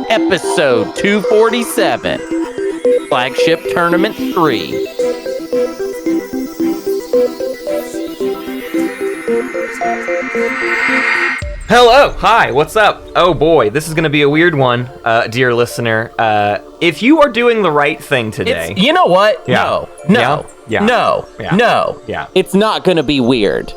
Episode 247, Flagship Tournament 3. Hello, hi, what's up? Oh boy, this is going to be a weird one, dear listener. If you are doing the right thing today... You know what? Yeah. No. It's not going to be weird.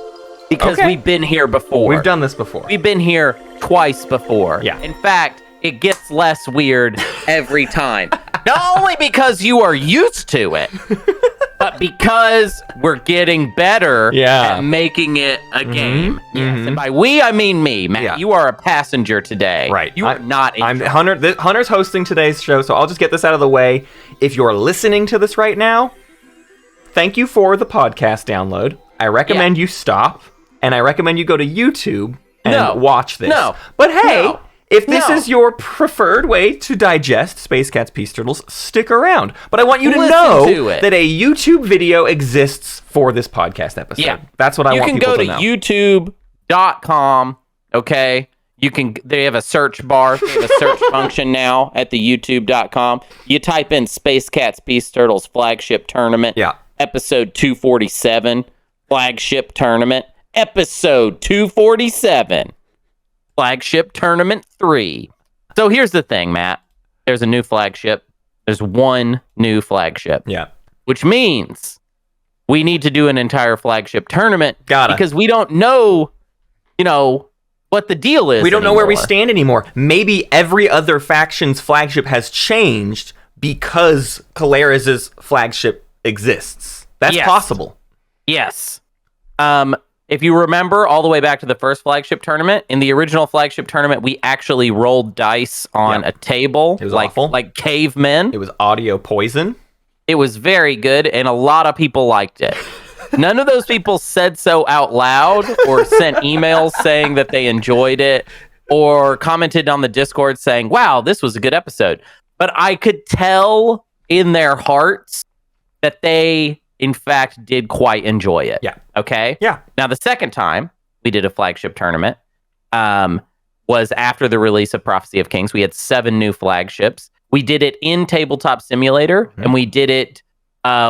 Because we've been here before. We've done this before. We've been here twice before. Yeah. In fact, it gets less weird every time. Not only because you are used to it, but because we're getting better at making it a game. Yes. And by we, I mean me, Matt. Yeah. You are a passenger today. Right. You are not a Hunter's hosting today's show, so I'll just get this out of the way. If you're listening to this right now, thank you for the podcast download. I recommend you stop, and I recommend you go to YouTube and watch this. But hey... If this is your preferred way to digest Space Cat's Peace Turtles, stick around. But I want you to know that a YouTube video exists for this podcast episode. Yeah. That's what I want people to know. You can go to youtube.com, okay? They have a search bar. They have a search function now at the youtube.com. You type in Space Cat's Peace Turtles Flagship Tournament. Yeah. Episode 247, Flagship Tournament. Episode 247. Flagship Tournament 3. So here's the thing, Matt. There's a new flagship. There's one new flagship. Yeah. Which means we need to do an entire flagship tournament. Because we don't know, what the deal is. We don't know where we stand anymore. Maybe every other faction's flagship has changed because Caleres' flagship exists. That's possible. Yes. If you remember all the way back to the first flagship tournament, in the original flagship tournament, we actually rolled dice on a table. It was awful. Like cavemen. It was audio poison. It was very good, and a lot of people liked it. None of those people said so out loud or sent emails saying that they enjoyed it or commented on the Discord saying, wow, this was a good episode. But I could tell in their hearts that they... in fact, did quite enjoy it. Yeah. Okay? Yeah. Now, the second time we did a flagship tournament was after the release of Prophecy of Kings. We had 7 new flagships. We did it in Tabletop Simulator, and we did it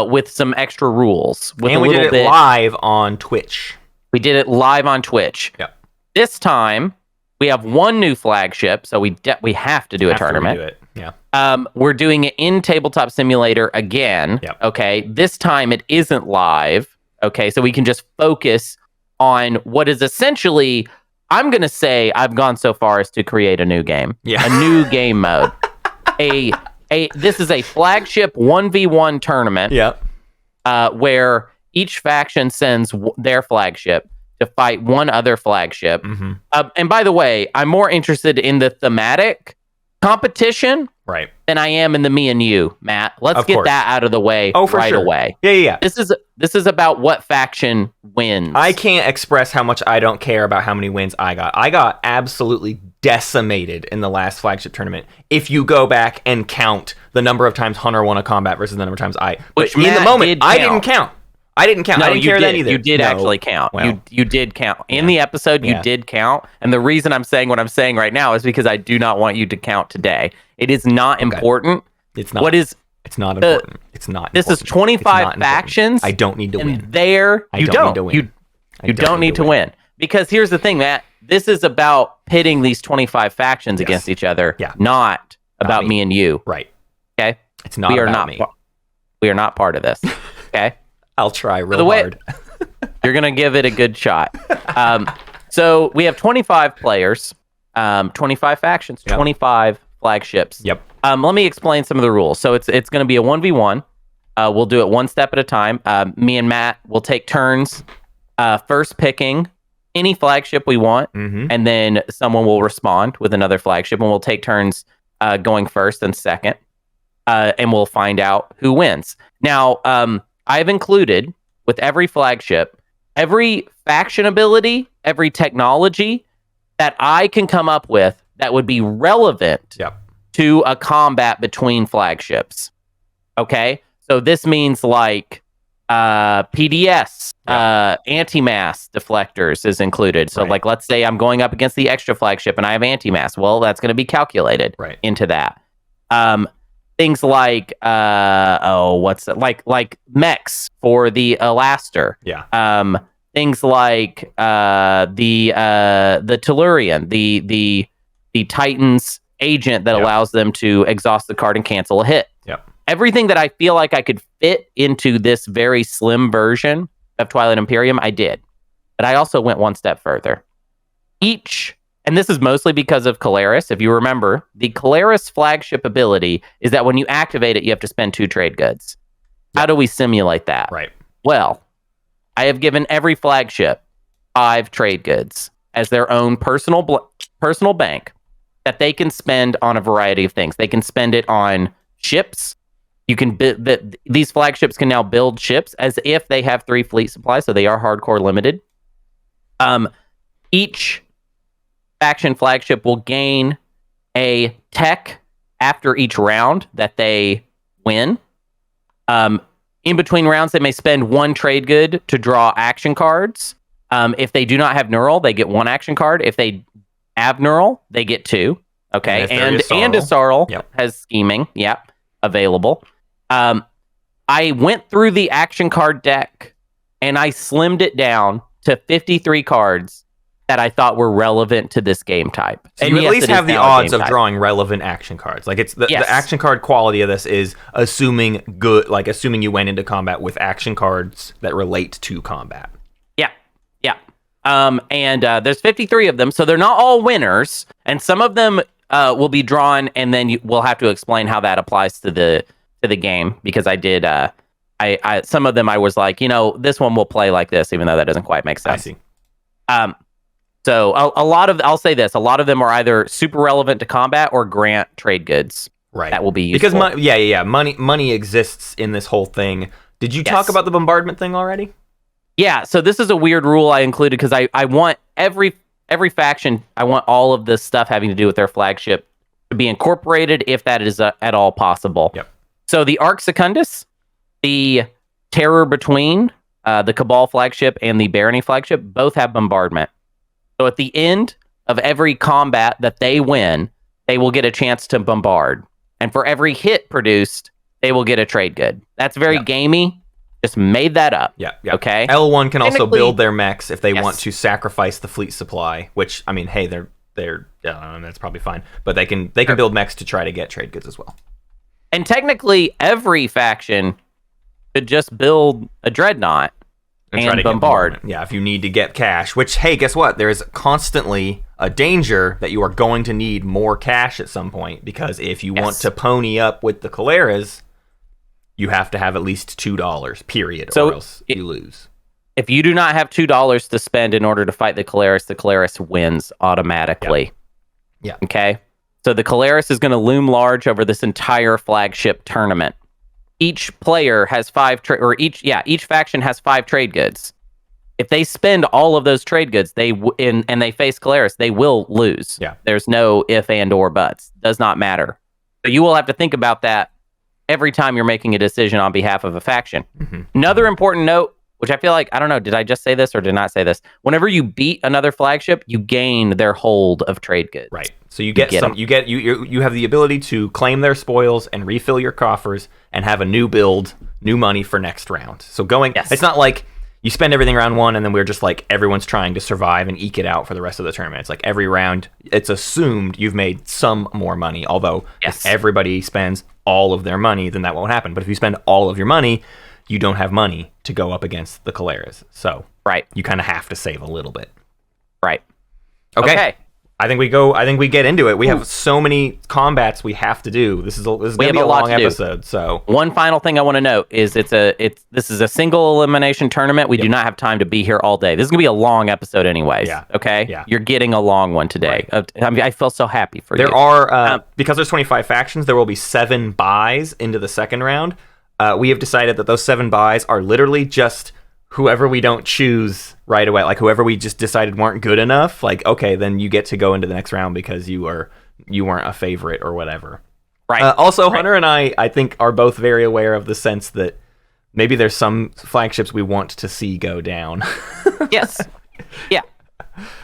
with some extra rules. And we did it live on Twitch. We did it live on Twitch. Yep. This time, we have 1 new flagship, so we have to do a tournament. Do it. Yeah. We're doing it in Tabletop Simulator again. Yep. Okay. This time it isn't live. Okay. So we can just focus on what is essentially, I'm going to say I've gone so far as to create a new game. Yeah. A new game mode. This is a flagship 1v1 tournament. Yep. Where each faction sends their flagship to fight one other flagship. Mm-hmm. And by the way, I'm more interested in the thematic competition than I am in the me and you, Matt. Let's get that out of the way away. Yeah. This is about what faction wins. I can't express how much I don't care about how many wins I got. I got absolutely decimated in the last flagship tournament. If you go back and count the number of times Hunter won a combat versus the number of times Which in the moment, I didn't count. I didn't count. No, I didn't care then either. You did actually count. Well, you did count. In the episode, you did count. And the reason I'm saying what I'm saying right now is because I do not want you to count today. It is not important. It's not. It's not important. It's not. This is 25 factions. I don't need to win. You don't need to win. Because here's the thing, Matt. This is about pitting these 25 factions against each other, not about me and you. Right. Okay? It's not about me. We are not part of this. Okay? I'll try real hard. You're going to give it a good shot. So we have 25 players, 25 factions, 25 flagships. Yep. Let me explain some of the rules. So it's going to be a 1v1. We'll do it one step at a time. Me and Matt will take turns first picking any flagship we want, and then someone will respond with another flagship, and we'll take turns going first and second, and we'll find out who wins. Now, I've included with every flagship, every faction ability, every technology that I can come up with that would be relevant to a combat between flagships. Okay? So this means like PDS, anti-mass deflectors is included. So like, let's say I'm going up against the extra flagship and I have anti-mass. Well, that's going to be calculated into that. Things like like mechs for the Elaster. Things like the Tellurian, the Titan's agent that allows them to exhaust the card and cancel a hit. Everything that I feel like I could fit into this very slim version of Twilight Imperium, I did. But I also went one step further. And this is mostly because of Keleris. If you remember, the Keleris flagship ability is that when you activate it, you have to spend 2 trade goods. How do we simulate that? Well, I have given every flagship 5 trade goods as their own personal bank that they can spend on a variety of things. They can spend it on ships. You can these flagships can now build ships as if they have 3 fleet supplies, so they are hardcore limited. Each faction flagship will gain a tech after each round that they win. In between rounds, they may spend 1 trade good to draw action cards. If they do not have Neural, they get 1 action card. If they have Neural, they get 2. Okay, and Asarl has Scheming. Available. I went through the action card deck and I slimmed it down to 53 cards that I thought were relevant to this game type. So you at least have the odds of drawing relevant action cards. Like it's the action card quality of this is assuming you went into combat with action cards that relate to combat. And there's 53 of them, so they're not all winners, and some of them will be drawn, and then we'll have to explain how that applies to the game, because I did I some of them I was like, this one will play like this, even though that doesn't quite make sense. I see. So a lot of, I'll say this, a lot of them are either super relevant to combat or grant trade goods. That will be useful. Because money exists in this whole thing. Did you talk about the bombardment thing already? Yeah, so this is a weird rule I included because I want every faction, I want all of this stuff having to do with their flagship to be incorporated if that is at all possible. So the Arc Secundus, the Terror Between, the Cabal flagship, and the Barony flagship both have bombardment. So at the end of every combat that they win, they will get a chance to bombard. And for every hit produced, they will get a trade good. That's very gamey. Just made that up. Okay. L1 can also build their mechs if they want to sacrifice the fleet supply, which, I mean, hey, they're that's probably fine. But they can build mechs to try to get trade goods as well. And technically, every faction could just build a dreadnought and try to bombard. If you need to get cash, which, hey, guess what? There is constantly a danger that you are going to need more cash at some point, because if you want to pony up with the Keleras, you have to have at least $2, period, or else you lose. If you do not have $2 to spend in order to fight the Keleras wins automatically. Okay? So the Keleras is going to loom large over this entire flagship tournament. Each player has each faction has 5 trade goods. If they spend all of those trade goods, and they face Keleras, they will lose. There's no if and or buts. Does not matter. So you will have to think about that every time you're making a decision on behalf of a faction. Another important note, which I feel like, I don't know, did I just say this or did not say this? Whenever you beat another flagship, you gain their hold of trade goods. So you you have the ability to claim their spoils and refill your coffers and have a new build, new money for next round. So it's not like you spend everything round 1 and then we're just like everyone's trying to survive and eke it out for the rest of the tournament. It's like every round, it's assumed you've made some more money. Although if everybody spends all of their money, then that won't happen. But if you spend all of your money, you don't have money to go up against the Keleras. So you kind of have to save a little bit. Okay. I think we get into it. We have so many combats we have to do. This is going to be a long episode. So one final thing I want to note is this is a single elimination tournament. We do not have time to be here all day. This is going to be a long episode anyways. Okay? You're getting a long one today. I mean, I feel so happy for you. There are because there's 25 factions, there will be 7 buys into the second round. We have decided that those 7 buys are literally just whoever we don't choose right away, like whoever we just decided weren't good enough, like, okay, then you get to go into the next round because you weren't a favorite or whatever. Also, Hunter and I think, are both very aware of the sense that maybe there's some flagships we want to see go down. Yes. Yeah.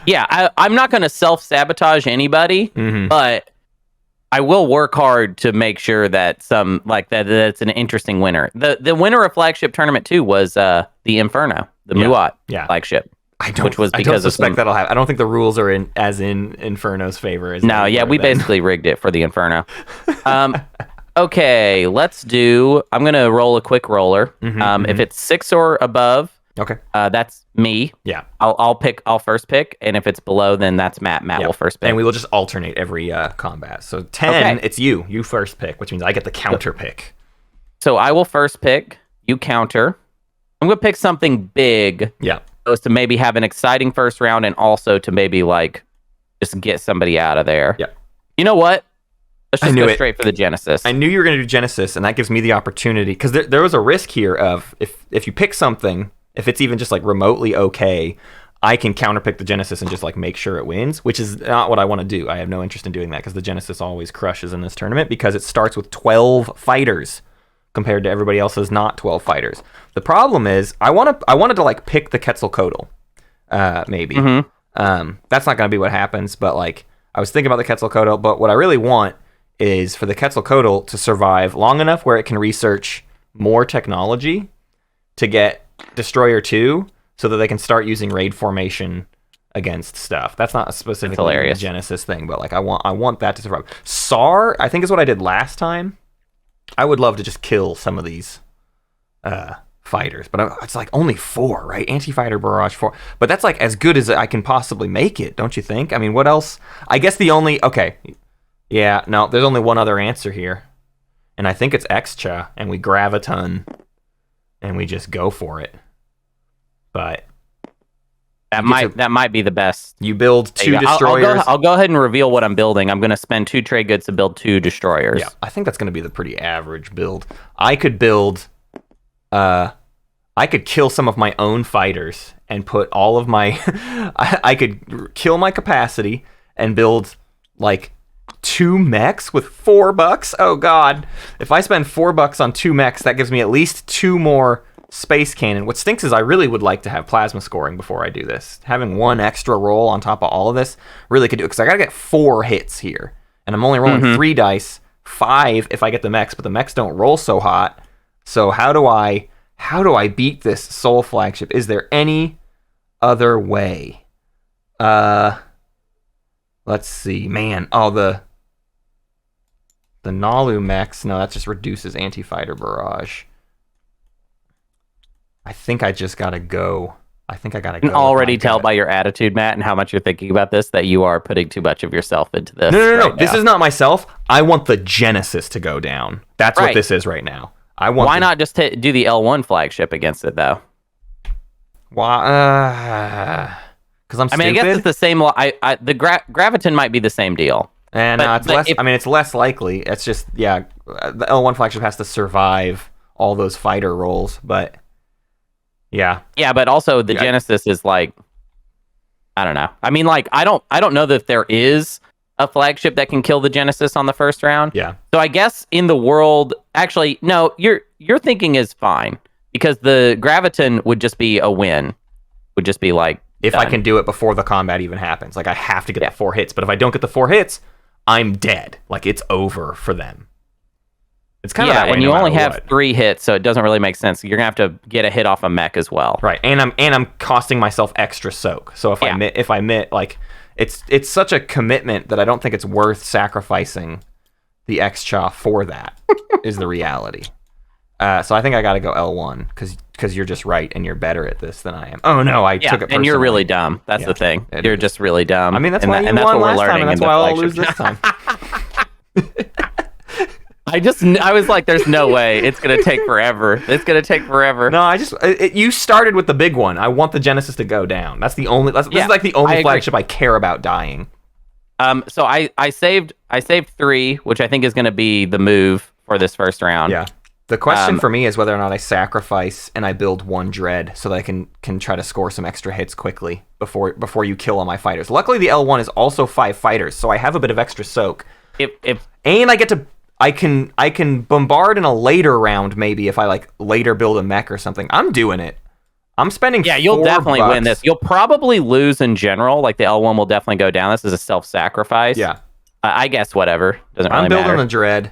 Yeah. I'm not going to self-sabotage anybody, but I will work hard to make sure that that's an interesting winner. The winner of Flagship Tournament 2 was the Inferno, the Muat flagship. I don't suspect that'll happen. I don't think the rules are in Inferno's favor. We basically rigged it for the Inferno. Okay, I'm going to roll a quick roller. If it's 6 or above, okay, that's me. Yeah. I'll first pick, and if it's below, then that's Matt. Matt will first pick. And we will just alternate every combat. So 10, it's you. You first pick, which means I get the counter pick. So I will first pick, you counter. I'm going to pick something big. Yeah. So to maybe have an exciting first round and also to maybe just get somebody out of there. Yeah. You know what? Let's just go straight for the Genesis. I knew you were going to do Genesis, and that gives me the opportunity, because there was a risk here of if you pick something, if it's even just remotely okay, I can counterpick the Genesis and just make sure it wins, which is not what I want to do. I have no interest in doing that, because the Genesis always crushes in this tournament because it starts with 12 fighters compared to everybody else's not 12 fighters. The problem is I wanted to pick the Quetzalcoatl, maybe. That's not going to be what happens, but I was thinking about the Quetzalcoatl, but what I really want is for the Quetzalcoatl to survive long enough where it can research more technology to get Destroyer 2 so that they can start using raid formation against stuff. That's not a specifically a Genesis thing, but I want that to survive. SAR, I think, is what I did last time. I would love to just kill some of these fighters, but it's only 4, right? Anti-fighter barrage 4. But that's as good as I can possibly make it, don't you think? I mean, what else? I guess there's only one other answer here. And I think it's Excha, and we Graviton, and we just go for it. But that might be the best. You build 2 destroyers. I'll go ahead and reveal what I'm building. I'm going to spend 2 trade goods to build 2 destroyers. Yeah, I think that's going to be the pretty average build. I could build... I could kill some of my own fighters and put all of my... I could kill my capacity and build 2 mechs with $4. Oh god. If I spend $4 on 2 mechs, that gives me at least 2 more space cannon. What stinks is I really would like to have plasma scoring before I do this. Having 1 extra roll on top of all of this really could do it, because I gotta get 4 hits here. And I'm only rolling 3 dice, 5 if I get the mechs, but the mechs don't roll so hot. So how do I beat this Soul Flagship? Is there any other way? Let's see. Man, the Nalu mechs. No, that just reduces anti-fighter barrage. I think I just gotta go. I can already tell by your attitude, Matt, and how much you're thinking about this, that you are putting too much of yourself into this. No. This is not myself. I want the Genesis to go down. That's what this is right now. Why not just do the L1 flagship against it, though? Why? Because I'm stupid? I guess it's the same. The Graviton might be the same deal. And it's less. It's less likely. It's just the L1 flagship has to survive all those fighter rolls, but yeah. Yeah, but also the Genesis is I don't know. I mean, I don't know that there is a flagship that can kill the Genesis on the first round. Yeah. So I guess in the world, actually, no, your thinking is fine, because the Graviton would just be a win. Would just be if done. I can do it before the combat even happens. I have to get the 4 hits, but if I don't get the 4 hits, I'm dead. It's over for them. It's kind of that way. And you only have 3 hits, so it doesn't really make sense. You're gonna have to get a hit off a mech as well. Right. And I'm costing myself extra soak. So if I miss it's such a commitment that I don't think it's worth sacrificing the X-Chaw for that, is the reality. So I think I got to go L1, because you're just right, and you're better at this than I am. Oh, no, I took it personally. And you're really dumb. That's the thing. You're just really dumb. I mean, that's why you won last time, and that's why I'll lose this time. I was like, there's no way. It's going to take forever. No, you started with the big one. I want the Genesis to go down. This is the only flagship I care about dying. So I saved 3, which I think is going to be the move for this first round. Yeah. The question for me is whether or not I sacrifice and I build 1 dread so that I can try to score some extra hits quickly before you kill all my fighters. Luckily, the L1 is also 5 fighters, so I have a bit of extra soak. And I get to I can bombard in a later round maybe if I like later build a mech or something. I'm doing it. I'm spending. Yeah, you'll definitely $4. win this. You'll probably lose in general. Like the L1 will definitely go down. This is a self-sacrifice. Yeah. I guess whatever. Doesn't really matter. I'm building the Dread,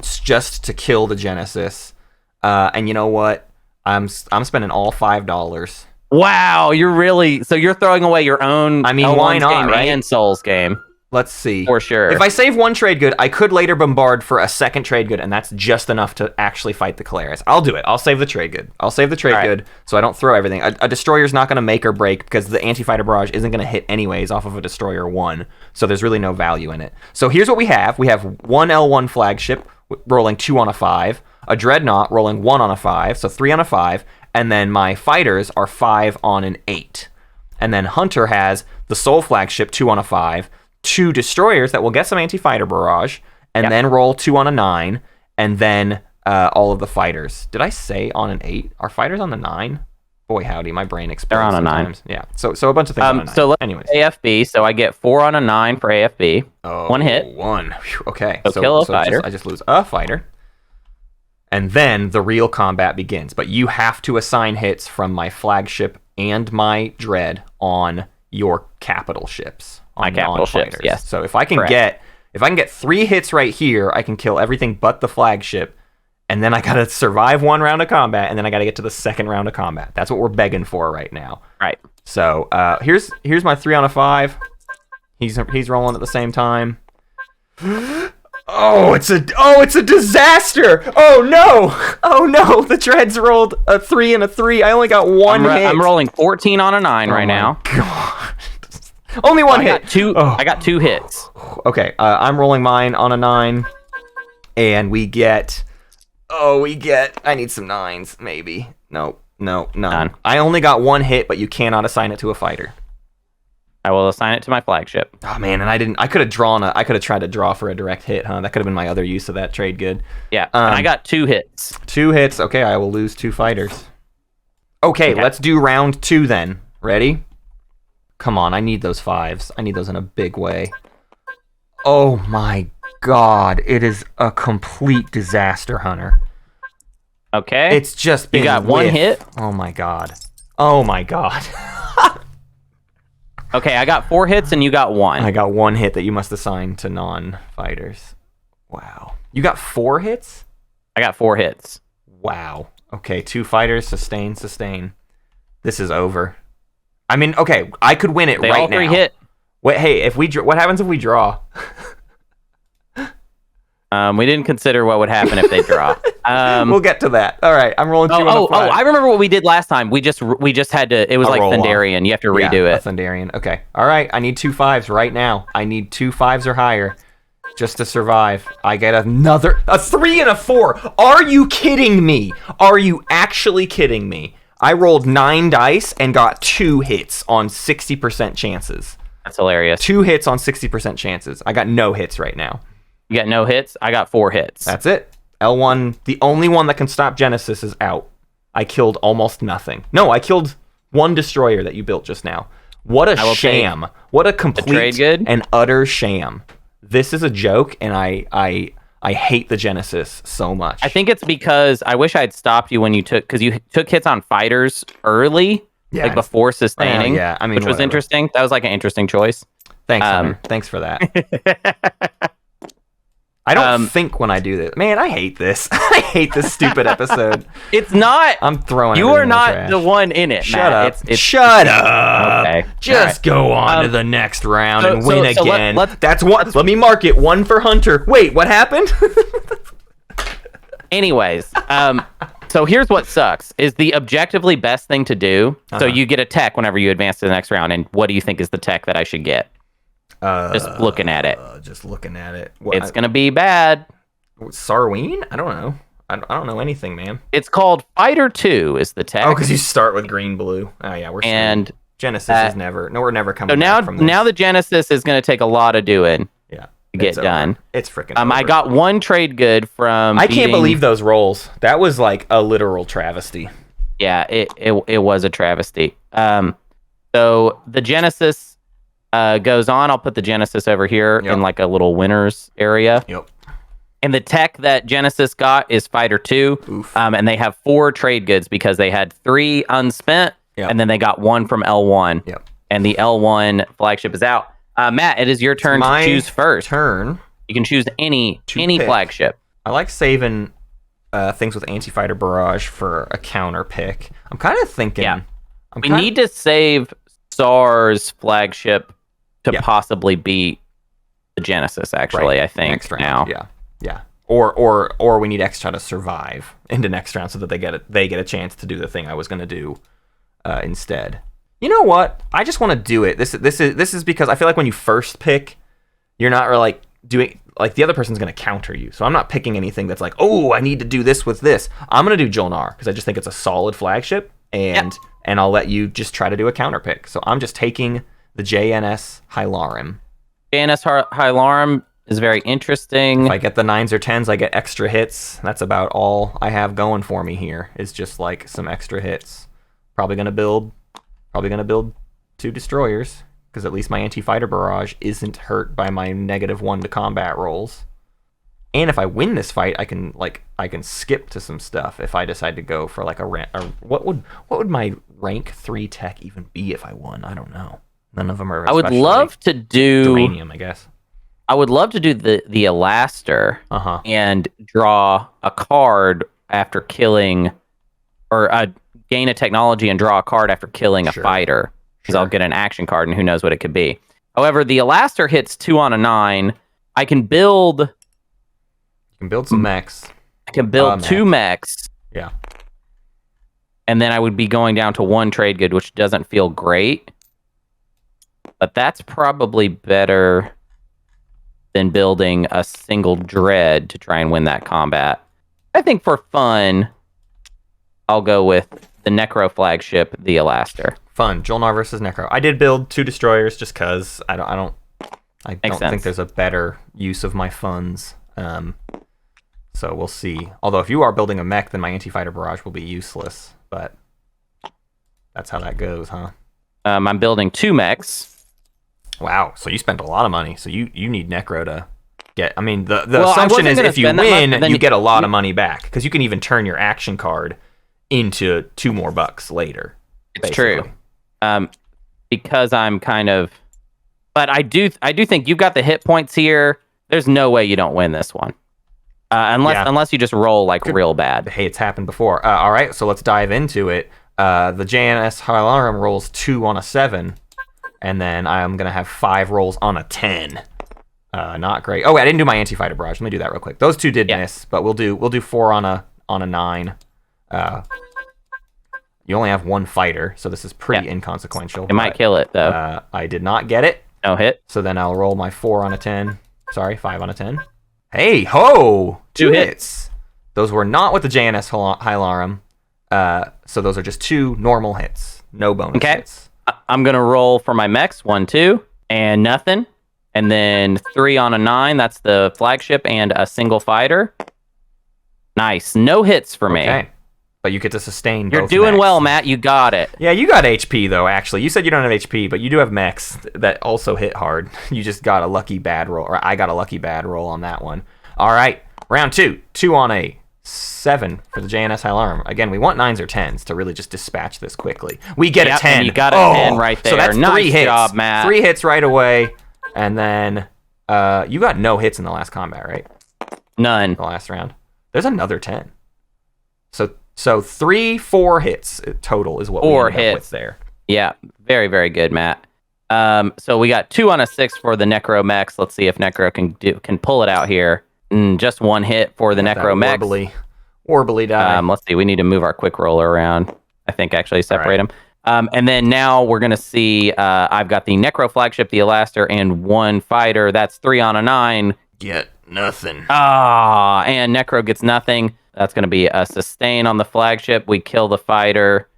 just to kill the Genesis. And you know what? I'm spending all $5. Wow, you're throwing away your own. I mean, L1's why not, game right? And Souls game. Let's see. For sure. If I save one trade good, I could later bombard for a second trade good, and that's just enough to actually fight the Calaris. I'll do it. I'll save the trade good. Good so I don't throw everything. A destroyer's not going to make or break because the anti-fighter barrage isn't going to hit anyways off of a destroyer 1, so there's really no value in it. So here's what we have. We have one L1 flagship rolling 2 on a 5, a dreadnought rolling 1 on a 5, so 3 on a 5, and then my fighters are 5 on an 8. And then Hunter has the Soul flagship 2 on a 5, 2 destroyers that will get some anti-fighter barrage, and then roll 2 on a 9, and then all of the fighters. Did I say on an 8? Are fighters on the 9? Boy, howdy, my brain explodes. They're on sometimes. A 9. Yeah, so a bunch of things on a 9. So let's anyways. AFB, so I get 4 on a 9 for AFB. Oh, 1 hit. 1. Whew, okay. So kill a fighter. I just lose a fighter. And then the real combat begins. But you have to assign hits from my flagship and my dread on your capital ships. My capital ships, yes. So if I can get 3 hits right here, I can kill everything but the flagship, and then I gotta survive 1 round of combat, and then I gotta get to the second round of combat. That's what we're begging for right now. Right. So here's my 3 on a 5. He's rolling at the same time. Oh, it's a disaster! Oh no! The dreads rolled a 3 and a 3. I only got 1 hit. I'm rolling 14 on a 9 right now. God. Only 1 hit. I got 2 hits. Okay, I'm rolling mine on a 9, and we get. I need some 9s, maybe. No. None. I only got 1 hit, but you cannot assign it to a fighter. I will assign it to my flagship. Oh man, and I didn't. I could have tried to draw for a direct hit, huh? That could have been my other use of that trade good. Yeah, and I got 2 hits. 2 hits. Okay, I will lose 2 fighters. Okay, let's do round 2 then. Ready? Come on, I need those 5s. I need those in a big way. Oh my god, it is a complete disaster, Hunter. Okay. It's just been You got 1 hit? Oh my god. Okay, I got 4 hits and you got 1. I got 1 hit that you must assign to non-fighters. Wow. You got 4 hits? I got 4 hits. Wow. Okay, 2 fighters, sustain. This is over. I mean, okay, I could win it They right all 3 now. hit. Wait, hey, what happens if we draw? We didn't consider what would happen if they draw. We'll get to that. All right, I'm rolling 2 on a 5. I remember what we did last time. We just had to. It was like Thunderian. You have to redo it. Thunderian. Okay. All right. I need 2 5s right now. I need 2 5s or higher just to survive. I get a 3 and a 4. Are you kidding me? Are you actually kidding me? I rolled 9 dice and got 2 hits on 60% chances. That's hilarious. 2 hits on 60% chances. I got no hits right now. You got no hits? I got 4 hits. That's it. L1, the only one that can stop Genesis, is out. I killed almost nothing. No, I killed 1 destroyer that you built just now. What a sham. What a complete and utter sham. This is a joke, and I hate the Genesis so much. I think it's because I wish I had stopped you when you took hits on fighters early, like before sustaining, which was interesting. That was like an interesting choice. Thanks, Hunter. Thanks for that. I don't think when I do this. Man, I hate this. I hate this stupid episode. It's not. I'm throwing. You are not the one in it. Shut Matt. up. Shut up. Okay. Just go on to the next round and win again. That's what. Let me mark it. 1 for Hunter. Wait, what happened? Anyways, so here's what sucks: is the objectively best thing to do. So you get a tech whenever you advance to the next round, and what do you think is the tech that I should get? Just looking at it. It's gonna be bad. Sarween? I don't know. I don't know anything, man. It's called Fighter 2 is the tech. Oh, because you start with green blue. Oh yeah, we're and screwed. Genesis is never. No, we're never coming. So back from this. now the Genesis is gonna take a lot of doing. Yeah. To get done. It's freaking. Over. I got 1 trade good from. I can't believe those rolls. That was like a literal travesty. Yeah, it was a travesty. So the Genesis. Goes on. I'll put the Genesis over here in like a little winners area. Yep. And the tech that Genesis got is Fighter 2. And they have 4 trade goods because they had 3 unspent, and then they got 1 from L1. Yep. And the L1 flagship is out. Matt, it is your turn to choose first. Turn. You can choose any flagship. I like saving things with anti-fighter barrage for a counter pick. I'm kind of thinking... We need to save SAR's flagship to possibly beat the Genesis, actually, I think, next round. now. Yeah. Or we need Extra to survive into next round so that they get a chance to do the thing I was going to do instead. You know what? I just want to do it. This is because I feel like when you first pick, you're not really doing... Like, the other person's going to counter you. So I'm not picking anything that's like, oh, I need to do this with this. I'm going to do Jolnar because I just think it's a solid flagship. And I'll let you just try to do a counter pick. So I'm just taking the JNS Hylarim. JNS Hylarim is very interesting. If I get the 9s or 10s, I get extra hits. That's about all I have going for me here, is just like some extra hits. Probably gonna build 2 destroyers, because at least my anti-fighter barrage isn't hurt by my -1 to combat rolls. And if I win this fight, I can skip to some stuff if I decide to go for like what would my rank 3 tech even be if I won? I don't know. None of them are. I would love to do Germanium, I guess. I would love to do the Elaster and draw a card after killing, or gain a technology and draw a card after killing a fighter, because I'll get an action card and who knows what it could be. However, the Elaster hits 2 on a 9. I can build. You can build some mechs. I can build 2 mechs. Yeah. And then I would be going down to 1 trade good, which doesn't feel great. But that's probably better than building a single dread to try and win that combat. I think for fun, I'll go with the Necro flagship, the Elaster. Fun. Jolnar versus Necro. I did build 2 destroyers just because I don't think there's a better use of my funds. So we'll see. Although if you are building a mech, then my anti-fighter barrage will be useless. But that's how that goes, huh? I'm building 2 mechs. Wow, so you spent a lot of money. So you need Necro to get... I mean, the assumption is if you win, you get a lot of money back. Because you can even turn your action card into $2 more later. It's basically true. Because I'm kind of... But I do think you've got the hit points here. There's no way you don't win this one. Unless you just roll real bad. Hey, it's happened before. All right, so let's dive into it. The JNS Hylarim rolls 2 on a 7. And then I'm going to have 5 rolls on a 10. Not great. Oh, I didn't do my anti-fighter barrage. Let me do that real quick. Those 2 did miss, but we'll do 4 on a 9. You only have 1 fighter, so this is pretty inconsequential. It might kill it, though. I did not get it. No hit. So then I'll roll my 4 on a 10. Sorry, 5 on a 10. Hey, ho! 2 hits. Those were not with the JNS Hylarim. So those are just 2 normal hits. No bonus hits. I'm going to roll for my mechs, 1, 2, and nothing. And then 3 on a 9, that's the flagship, and a single fighter. Nice. No hits for me. Okay. But you get to sustain both. You're doing well, Matt. You got it. Yeah, you got HP, though, actually. You said you don't have HP, but you do have mechs that also hit hard. You just got a lucky bad roll, or I got a lucky bad roll on that one. All right, round 2. 2 on a 7 for the JNS Hylarim. Again, we want 9s or 10s to really just dispatch this quickly. We get a 10. And you got a 10 right there. So that's nice 3 hits. Job, Matt. 3 hits right away. And then you got no hits in the last combat, right? None. The last round. There's another 10. So 4 hits total is what we ended up with there. Yeah, very, very good, Matt. So we got 2 on a 6 for the Necro mechs. Let's see if Necro can pull it out here. Just 1 hit for the Necro mechs. Orbly die. Let's see. We need to move our quick roller around. I think actually separate them. And then now we're gonna see. I've got the Necro flagship, the Elaster, and 1 fighter. That's 3 on a 9. Get nothing. And Necro gets nothing. That's gonna be a sustain on the flagship. We kill the fighter,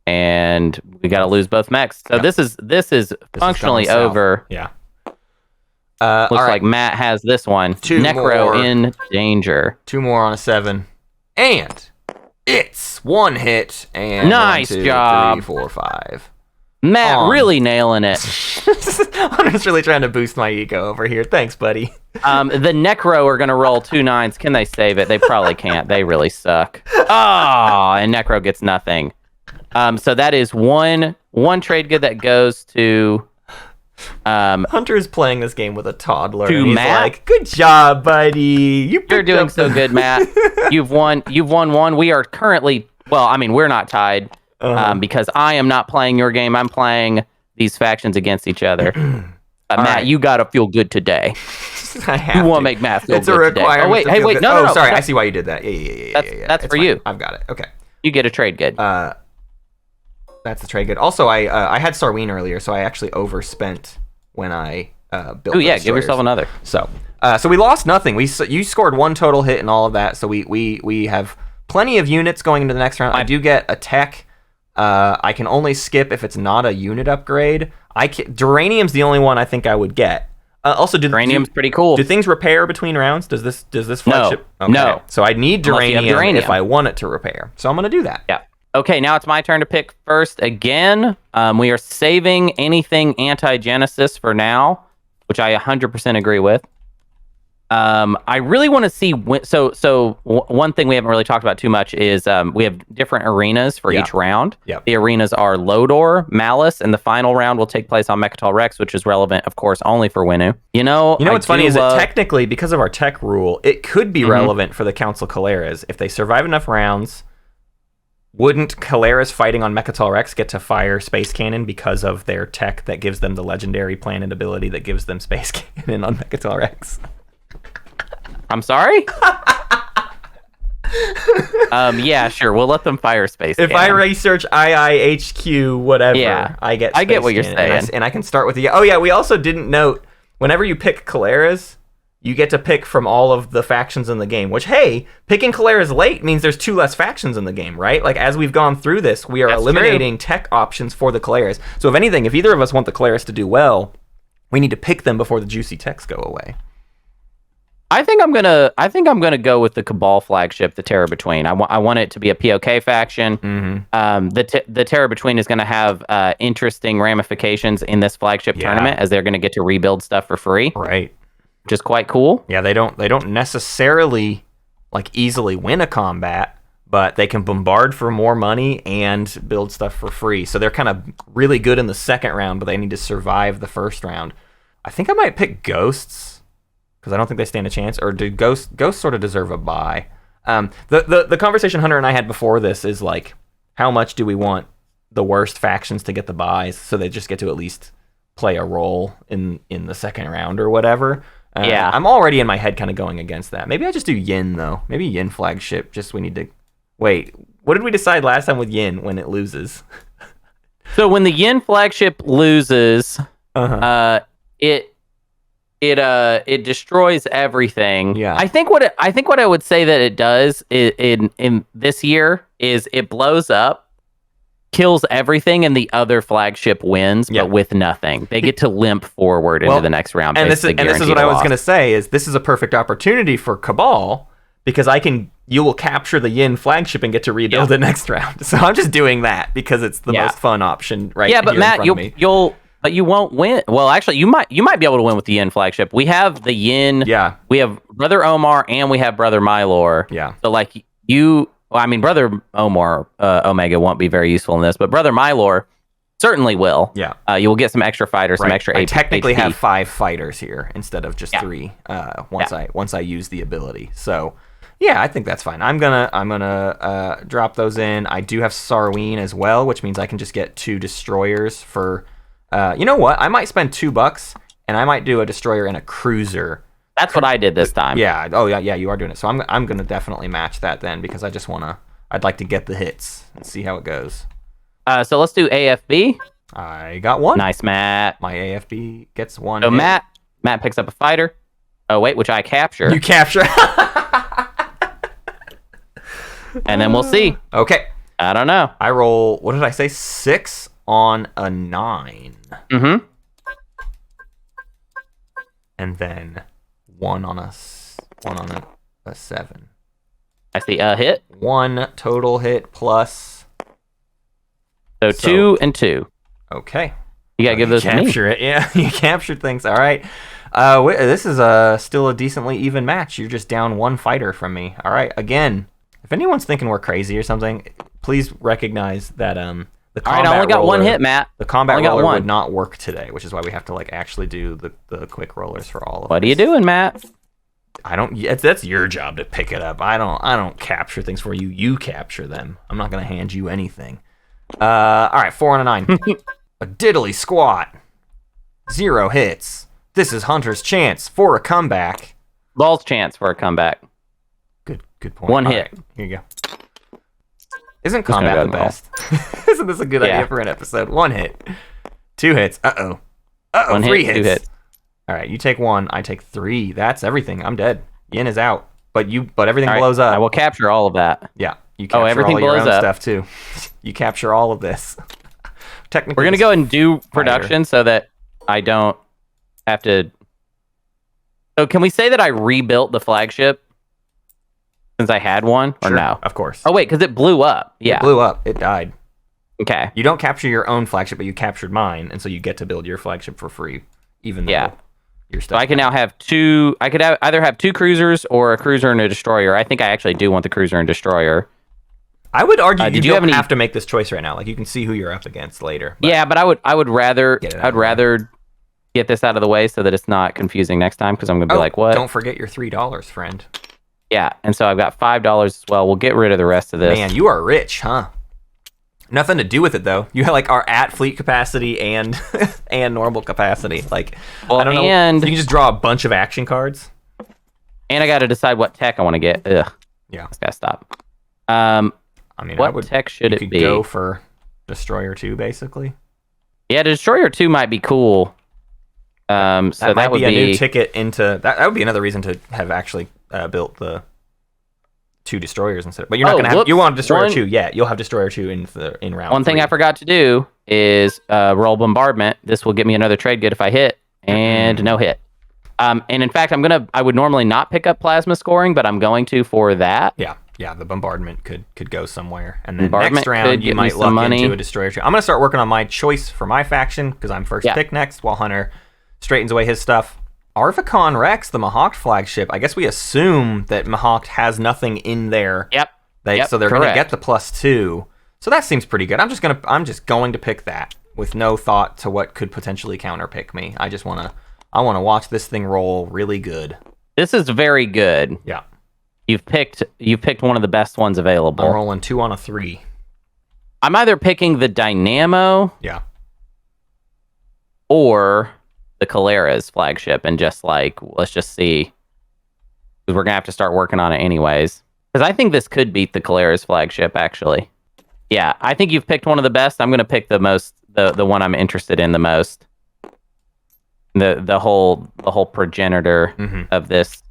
and we gotta lose both mechs. So this is functionally over. Yeah. Looks like Matt has this one. 2 Necro more. in danger. 2 more on a 7. And it's 1 hit and nice 1, 2, job. 3, 4, 5. Matt on. really nailing it. I'm just really trying to boost my ego over here. Thanks, buddy. The Necro are going to roll 2 9s. Can they save it? They probably can't. They really suck. Oh, and Necro gets nothing. So that is one trade good that goes to... Hunter is playing this game with a toddler. To and he's Matt? like, good job, buddy. You're doing so good, Matt. You've won one. We are currently... Well, I mean, we're not tied because I am not playing your game. I'm playing these factions against each other. Matt, right. you got to feel good today. I have You want to to. make Matt feel It's good a requirement. today. Oh, wait. to Hey, feel wait. good. No. Sorry. No. I see why you did that. Yeah. That's It's for fine. you. I've got it. Okay. You get a trade good. That's the trade good. Also, I had Sarween earlier, so I actually overspent when I built. Oh, yeah. the Give yourself destroyers. another. So we lost nothing. You scored 1 total hit and all of that. So we have plenty of units going into the next round. I do get a tech. I can only skip if it's not a unit upgrade. Duranium's the only one I think I would get. Also, Duranium's pretty cool. Do things repair between rounds? Does this flagship? No. No. So I need Unless you have Duranium if I want it to repair. So I'm gonna do that. Yeah. Okay, now it's my turn to pick first again. We are saving anything anti-Genesis for now, which I 100% agree with. I really want to see... one thing we haven't really talked about too much is we have different arenas for each round. Yep. The arenas are Lodor, Malice, and the final round will take place on Mechatol Rex, which is relevant, of course, only for Winnu. What's funny is that technically, because of our tech rule, it could be relevant for the Council Caleras. If they survive enough rounds, wouldn't Caleras fighting on Mechatol Rex get to fire Space Cannon because of their tech that gives them the legendary planet ability that gives them Space Cannon on Mechatol Rex? I'm sorry? Yeah, sure. We'll let them fire Space If Cannon. I research IIHQ, whatever, I get Space I get what you're Cannon, saying. and I can start with the... Oh, yeah, we also didn't note, whenever you pick Caleras, you get to pick from all of the factions in the game, which, hey, picking Caleras late means there's 2 less factions in the game, right? Like, as we've gone through this, we are eliminating tech options for the Caleras. So if anything, if either of us want the Caleras to do well, we need to pick them before the juicy techs go away. I think I'm gonna go with the Cabal flagship, the Terror Between. I want it to be a POK faction. The Terror Between is going to have interesting ramifications in this flagship tournament, as they're going to get to rebuild stuff for free, Right? which is quite cool. Yeah, they don't necessarily like easily win a combat, but they can bombard for more money and build stuff for free. So they're kind of really good in the second round, but they need to survive the first round. I think I might pick Ghosts, because I don't think they stand a chance. Or do Ghosts sort of deserve a bye? The conversation Hunter and I had before this is like, how much do we want the worst factions to get the buys so they just get to at least play a role in the second round or whatever? Yeah. I'm already in my head kind of going against that. Maybe I just do Yin, though. Maybe Yin flagship, just we need to... Wait, what did we decide last time with Yin when it loses? So when the Yin flagship loses, it destroys everything. Yeah. I think what I would say that it does in this year is it blows up, kills everything, and the other flagship wins, but with nothing. They get to limp forward into the next round. And this is what I was going to say, is this is a perfect opportunity for Cabal, because you will capture the Yin flagship and get to rebuild it next round. So I'm just doing that because it's the most fun option right here. Yeah, but Matt, but you won't win. Well, actually, you might be able to win with the Yin flagship. We have the Yin. Yeah. We have Brother Omar and we have Brother Mylor. Yeah. So like Brother Omar Omega won't be very useful in this, but Brother Mylor certainly will. Yeah. You will get some extra fighters, some extra. I technically have 5 fighters here instead of just 3. Once I use the ability. So yeah, I think that's fine. I'm gonna drop those in. I do have Sarween as well, which means I can just get 2 destroyers for. You know what? I might spend $2 and I might do a destroyer and a cruiser. That's what I did this time. Yeah. Oh yeah. You are doing it. So I'm gonna definitely match that then, because I'd like to get the hits and see how it goes. So let's do AFB. I got 1. Nice, Matt. My AFB gets 1. So Matt picks up a fighter. Oh wait, which I capture. You capture. And then we'll see. Okay. I don't know. I roll. What did I say? 6 on a 9. Mm-hmm. And then 1 on a 7. I see a hit. 1 total hit plus. So 2 and 2. Okay. You gotta give those to me. Capture it, yeah. You captured things. All right. This is still a decently even match. You're just down one fighter from me. All right. Again, if anyone's thinking we're crazy or something, please recognize that the combat All right, I only got roller, one hit, Matt. The combat only got roller one. would not work today, which is why we have to like actually do the quick rollers for all of What are you doing, Matt? I don't. That's your job to pick it up. I don't capture things for you. You capture them. I'm not gonna hand you anything. All right, 4 on a 9. A diddly squat. 0 hits. This is Hunter's chance for a comeback. Ball's chance for a comeback. Good point. One All hit. right, here you go. Isn't combat the best? Isn't this a good idea for an episode? 1 hit. 2 hits. Uh-oh. 3 hits. 2 hits. All right, you take 1, I take 3. That's everything. I'm dead. Yin is out. But everything blows up. I will capture all of that. Yeah, you capture everything all your blows own up. stuff too. You capture all of this. Technically, We're gonna go and do production so that I don't have to. So can we say that I rebuilt the flagship since I had one, or Sure, no? Of course. Oh wait, because it blew up. Yeah, It blew up. It died. Okay. You don't capture your own flagship, but you captured mine, and so you get to build your flagship for free, even though your stuff. So I can now have 2. I could either have 2 cruisers or a cruiser and a destroyer. I think I actually do want the cruiser and destroyer. I would argue did you you don't have to make this choice right now. Like you can see who you're up against later. Yeah, but I would rather I'd rather get this out of the way so that it's not confusing next time, because I'm gonna be like, what? Don't forget your $3, friend. Yeah, and so I've got $5 as well. We'll get rid of the rest of this. Man, you are rich, huh? Nothing to do with it though. You are at fleet capacity and and normal capacity. Like Well, I don't know. and- So you can just draw a bunch of action cards. And I got to decide what tech I want to get. Ugh. Yeah. It's got to stop. I mean, What tech should you it could be? go for Destroyer 2, basically. Yeah, Destroyer 2 might be cool. So that might would be a new ticket into... That would be another reason to have actually built the 2 Destroyers instead. But you're not going to have... You want Destroyer 2, yeah. You'll have Destroyer 2 in round One thing 3. I forgot to do is roll Bombardment. This will get me another trade good if I hit, and no hit. And in fact, I would normally not pick up Plasma Scoring, but I'm going to for that. Yeah, the Bombardment could go somewhere. And then Bombardment next round, you might luck money. into a Destroyer 2. I'm going to start working on my choice for my faction, because I'm first pick next, while Hunter straightens away his stuff. Arvicon Rex, the Mahawk flagship. I guess we assume that Mahawk has nothing in there. Yep. So they're going to get the +2. So that seems pretty good. I'm just going to pick that with no thought to what could potentially counterpick me. I want to watch this thing roll really good. This is very good. Yeah. You've picked one of the best ones available. I'm rolling 2 on a 3. I'm either picking the Dynamo or the Calera's flagship, and just let's just see, because we're gonna have to start working on it anyways. Because I think this could beat the Calera's flagship, actually. Yeah, I think you've picked one of the best. I'm gonna pick the one I'm interested in the most. The whole progenitor of this.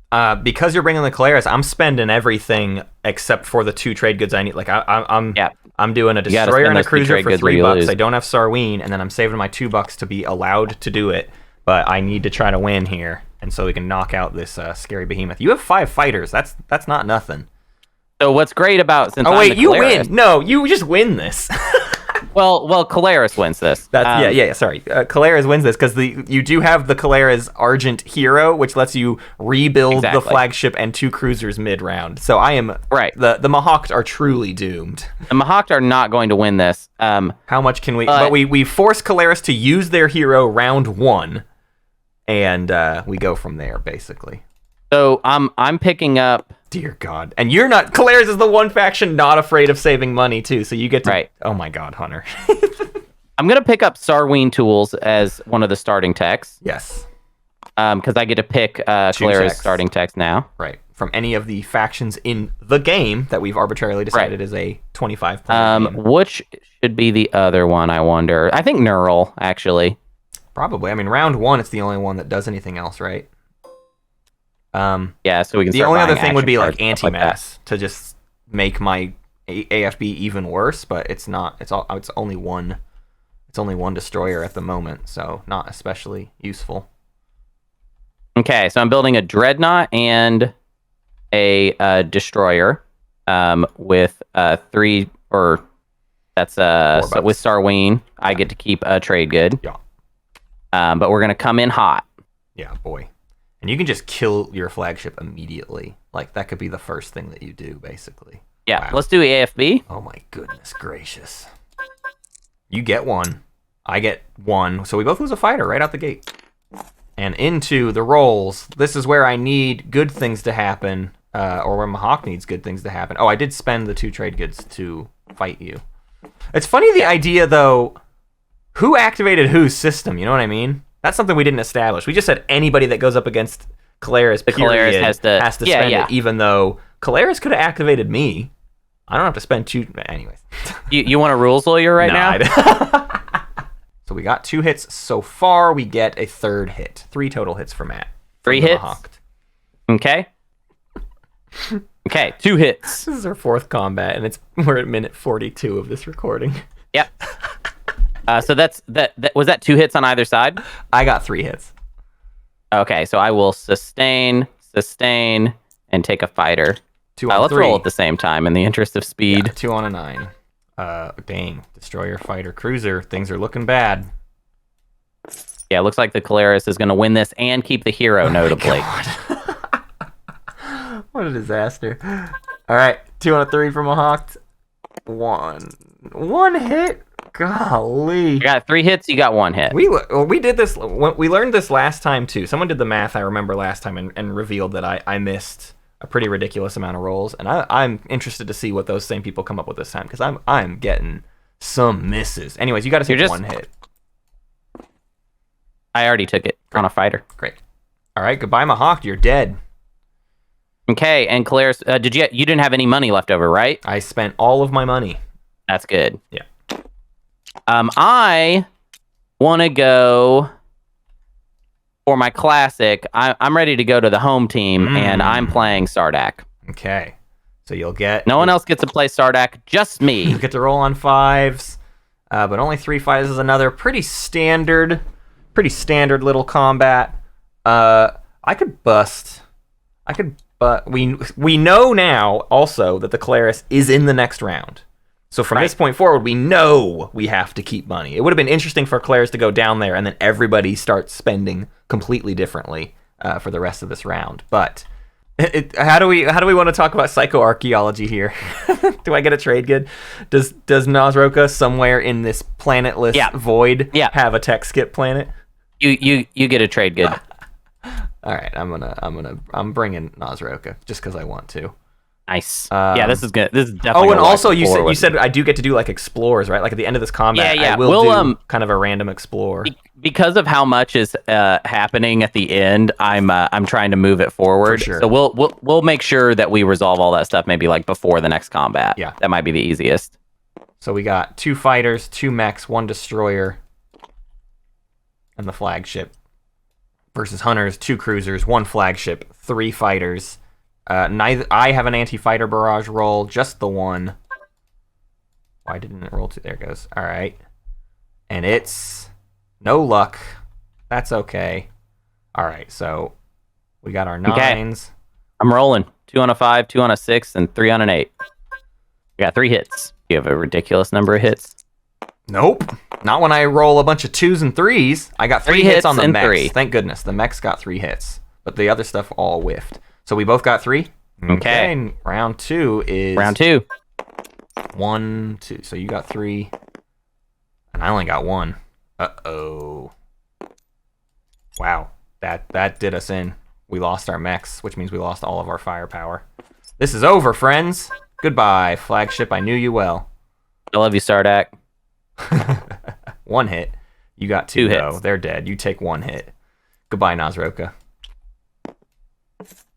Because you're bringing the Caleras, I'm spending everything except for the 2 trade goods I need. Like I'm doing a Destroyer and a Cruiser for $3. I don't have Sarween, and then I'm saving my $2 to be allowed to do it. But I need to try to win here, and so we can knock out this scary behemoth. You have 5 fighters. That's not nothing. So what's great about since you win. No, you just win this. Well, Caleras wins this. That's sorry. Caleras wins this because you do have the Caleras Argent Hero, which lets you rebuild the flagship and 2 cruisers mid-round. So I am right. The Mahawks are truly doomed. The Mahawks are not going to win this. How much can we? But we force Caleras to use their hero round 1, and we go from there basically. So I'm picking up. Dear God. And you're not... Caleras is the one faction not afraid of saving money, too, so you get to... Right. Oh my God, Hunter. I'm going to pick up Sarween Tools as one of the starting techs. Yes. Because I get to pick Calera's starting techs now. Right. From any of the factions in the game that we've arbitrarily decided is a 25 point game. Which should be the other one, I wonder? I think Neural, actually. Probably. I mean, round 1, it's the only one that does anything else, right? Yeah, so we can. The only other thing would be like anti-mass to just make my AFB even worse, but it's not. It's only one. It's only one destroyer at the moment, so not especially useful. Okay, so I'm building a dreadnought and a destroyer with 3 or That's so with Starween, I get to keep a trade good. Yeah. But we're gonna come in hot. Yeah, boy. And you can just kill your flagship immediately. Like, that could be the first thing that you do, basically. Yeah, Wow. let's do AFB. Oh my goodness gracious. You get one. I get one. So we both lose a fighter right out the gate. And into the rolls. This is where I need good things to happen. Or where Mahawk needs good things to happen. Oh, I did spend the 2 trade goods to fight you. It's funny the idea, though, who activated whose system, you know what I mean? That's something we didn't establish. We just said anybody that goes up against Kalaris, period, has to spend it, even though Kalaris could have activated me. I don't have to spend 2... Anyways. You want a rules lawyer now? So we got 2 hits so far. We get a 3rd hit. 3 total hits for Matt. 3 hits? Okay. Okay, 2 hits. This is our 4th combat, and we're at minute 42 of this recording. Yep. So that was that 2 hits on either side? I got 3 hits. Okay, so I will sustain, and take a fighter. 2 on 3. Let's roll at the same time in the interest of speed. Yeah, 2 on a 9. Dang. Destroyer, fighter, cruiser. Things are looking bad. Yeah, it looks like the Kalaris is going to win this and keep the hero, notably. What a disaster. All right, 2 on a 3 from Mahawk. 1 hit? Golly. You got 3 hits, you got 1 hit. We did this, we learned this last time too. Someone did the math, I remember last time, and revealed that I missed a pretty ridiculous amount of rolls, and I'm interested to see what those same people come up with this time, because I'm getting some misses. Anyways, you got to take 1 hit. I already took it on a fighter. Great. All right, goodbye, Mahawk. You're dead. Okay, and Kalaris, you didn't have any money left over, right? I spent all of my money. That's good. Yeah. I want to go for my classic. I'm ready to go to the home team, and I'm playing Sardak. Okay. So you'll get... No one else gets to play Sardak, just me. You get to roll on 5s, but only 3 5s is another pretty standard little combat. But we know now also that the Kalaris is in the next round. So from this point forward, we know we have to keep money. It would have been interesting for Kalaris to go down there and then everybody starts spending completely differently for the rest of this round. But how do we want to talk about psychoarchaeology here? Do I get a trade good? Does Nazroka somewhere in this planetless void have a tech skip planet? You get a trade good. All right, I'm bringing Nazroka just because I want to. Nice. Yeah, this is good. This is definitely. Oh, and also you said I do get to do like explores, right? Like at the end of this combat, I will do kind of a random explore. Because of how much is happening at the end, I'm trying to move it forward. For sure. So we'll make sure that we resolve all that stuff maybe like before the next combat. Yeah, that might be the easiest. So we got 2 fighters, 2 mechs, 1 destroyer, and the flagship. Versus hunters, 2 cruisers, 1 flagship, 3 fighters. Neither I have an anti-fighter barrage roll, just the 1. Why didn't it roll 2? There it goes. All right, and it's no luck. That's okay. All right, so we got our 9s. Okay. I'm rolling 2 on a 5, 2 on a 6, and 3 on an 8. We got 3 hits. You have a ridiculous number of hits. Nope. Not when I roll a bunch of 2s and 3s. I got 3 hits on the mechs. 3. Thank goodness. The mechs got 3 hits. But the other stuff all whiffed. So we both got 3? Okay. And round 2 is... Round 2. 1, 2. So you got 3. And I only got 1. Uh-oh. Wow. That did us in. We lost our mechs, which means we lost all of our firepower. This is over, friends. Goodbye, flagship. I knew you well. I love you, Sardak. 1 hit. You got 2 hits. though. They're dead. You take 1 hit. Goodbye, Nazroka.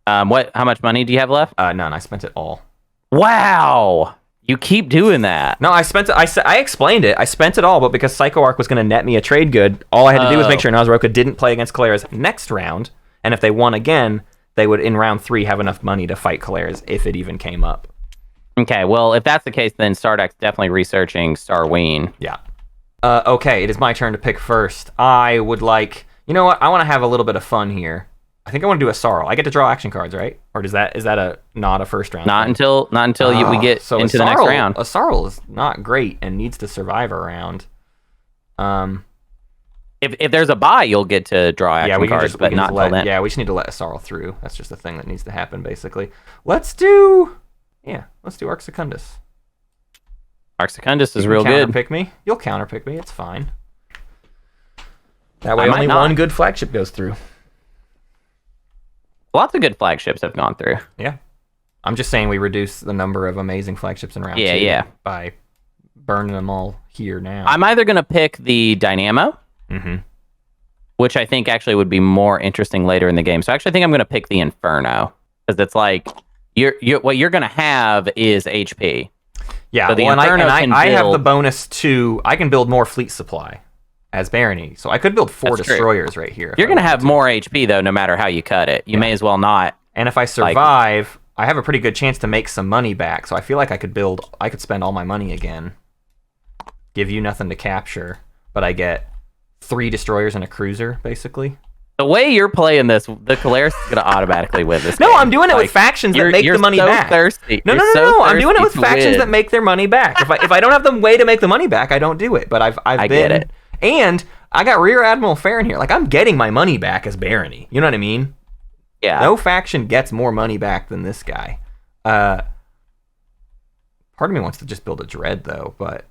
How much money do you have left? None. I spent it all. Wow. You keep doing that. No, I spent it. I explained it. I spent it all, but because Psycho Arc was going to net me a trade good, all I had to do was make sure Nazroka didn't play against Kalaris next round, and if they won again, they would in round 3 have enough money to fight Kalaris if it even came up. Okay, well, if that's the case, then Stardak's definitely researching Starween. Yeah. Okay, it is my turn to pick first. I would like... You know what? I want to have a little bit of fun here. I think I want to do a Sarl. I get to draw action cards, right? Or is that not a first round? Not thing? until we get so into the next round. A Sarl is not great and needs to survive a round. If there's a bye, you'll get to draw action cards, but not until then. Yeah, we just need to let a Sarl through. That's just the thing that needs to happen, basically. Let's do Arc Secundus. Arc Secundus is real good. Counterpick me. You'll counterpick me. It's fine. That way only one good flagship goes through. Lots of good flagships have gone through. Yeah. I'm just saying we reduce the number of amazing flagships in round 2 by burning them all here now. I'm either going to pick the Dynamo, which I think actually would be more interesting later in the game. So actually I think I'm going to pick the Inferno, because it's like what you're going to have is HP. Yeah, so the I have the bonus to, I can build more fleet supply as Barony. So I could build 4 destroyers right here. You're going to have more HP, though, no matter how you cut it. You may as well not. And if I survive, I have a pretty good chance to make some money back. So I feel like I could spend all my money again. Give you nothing to capture, but I get 3 destroyers and a cruiser, basically. The way you're playing this, the Calaris is going to automatically win this game. No, I'm doing it with factions that make the money back. Thirsty. No, I'm doing it with factions that make their money back. If I don't have the way to make the money back, I don't do it. But I get it. And I got Rear Admiral Farron here. Like, I'm getting my money back as Barony. You know what I mean? Yeah. No faction gets more money back than this guy. Part of me wants to just build a Dread, though, but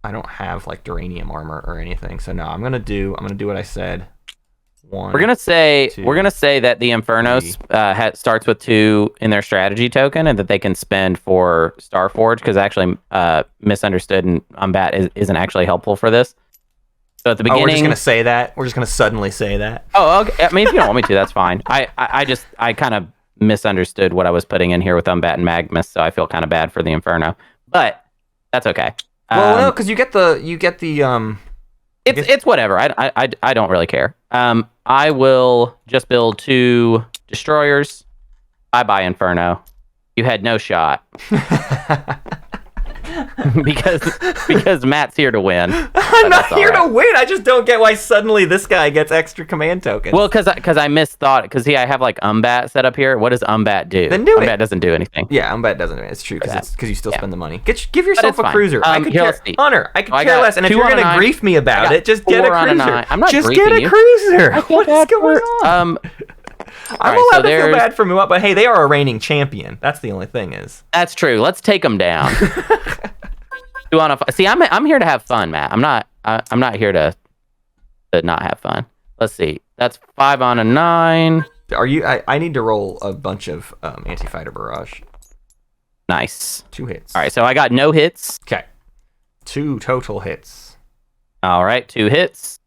I don't have, like, Duranium armor or anything. So, no, I'm gonna do what I said. We're gonna say that the Inferno starts with 2 in their strategy token, and that they can spend for Starforge, because actually Misunderstood and Umbat isn't actually helpful for this. So at the beginning, we're just gonna say that. We're just gonna suddenly say that. Oh, okay. I mean, if you don't want me to, that's fine. I kind of misunderstood what I was putting in here with Umbat and Magmus, so I feel kind of bad for the Inferno, but that's okay. Well, no, because you get the. It's whatever. I don't really care. I will just build 2 destroyers. Bye Inferno. You had no shot. because Matt's here to win. I'm not here to win. I just don't get why suddenly this guy gets extra command tokens. Well, because I misthought. Because I have like Umbat set up here. What does Umbat do? Then do Umbat it. Doesn't do anything. Yeah, Umbat doesn't do it. It's true because you still spend the money. Give yourself a cruiser. Hunter, I could care less. And if you're gonna grief me about it, just get a cruiser. I'm not just get a cruiser. What is going on? I'm allowed to feel bad for Muat, but hey, they are a reigning champion. That's the only thing is. That's true. Let's take them down. See, I'm here to have fun, Matt. I'm not here to not have fun. Let's see. That's 5 on a 9. Are you? I need to roll a bunch of anti-fighter barrage. Nice. 2 hits. All right, so I got no hits. Okay. 2 total hits. All right, 2 hits.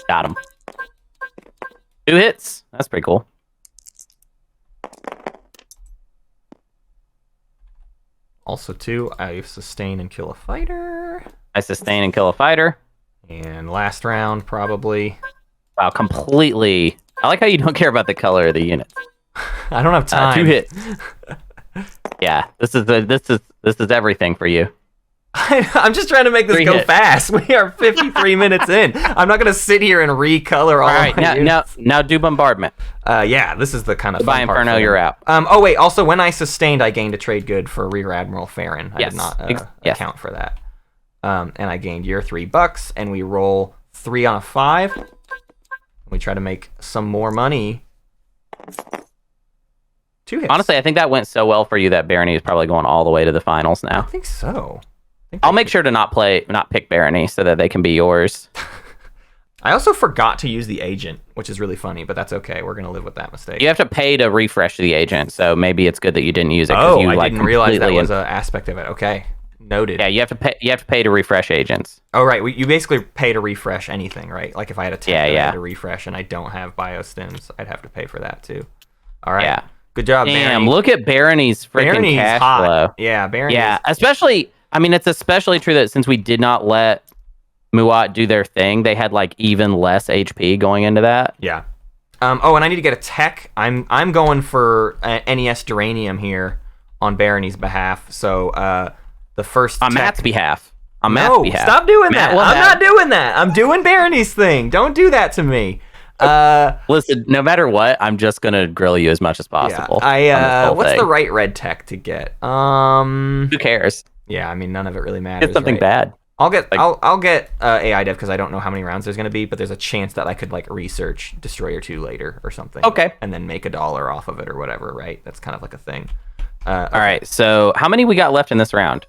Got him. 2 hits. That's pretty cool. Also 2, I sustain and kill a fighter. I sustain and kill a fighter. And last round, probably. Wow, completely. I like how you don't care about the color of the unit. I don't have time. 2 hits. Yeah, this is everything for you. I'm just trying to make this go fast. We are 53 minutes in. I'm not going to sit here and recolor all right, my units. Now do bombardment. Yeah, this is the kind of fun part. By Inferno, you're out. Oh, wait. Also, when I sustained, I gained a trade good for Rear Admiral Farron. I did not account for that. And I gained your $3, and we roll 3 on a 5. We try to make some more money. 2 hits. Honestly, I think that went so well for you that Barony is probably going all the way to the finals now. I think so. I'll make sure to not pick Barony so that they can be yours. I also forgot to use the agent, which is really funny, but that's okay. We're going to live with that mistake. You have to pay to refresh the agent, so maybe it's good that you didn't use it. Oh, I didn't realize that was an aspect of it. Okay, noted. Yeah, you have to pay to refresh agents. Oh, right. You basically pay to refresh anything, right? Like if I had a tech that I had to refresh and I don't have biostims, I'd have to pay for that too. All right. Yeah. Good job, Damn, Barony. Look at Barony's freaking cash flow. Yeah, Barony. Yeah, especially... I mean, it's especially true that since we did not let Muat do their thing, they had like even less HP going into that. Yeah. Oh, and I need to get a tech. I'm going for NES Duranium here on Barony's behalf. So the first on Matt's behalf. On Matt's no, behalf. Stop doing that. I'm not doing that. I'm doing Barony's thing. Don't do that to me. Listen, no matter what, I'm just gonna grill you as much as possible. Yeah, what's the right red tech to get? Who cares? Yeah, I mean, none of it really matters. Get something bad. I'll get AI dev because I don't know how many rounds there's gonna be, but there's a chance that I could like research Destroyer 2 later or something. Okay. And then make $1 off of it or whatever, right? That's kind of like a thing. All right. So how many we got left in this round?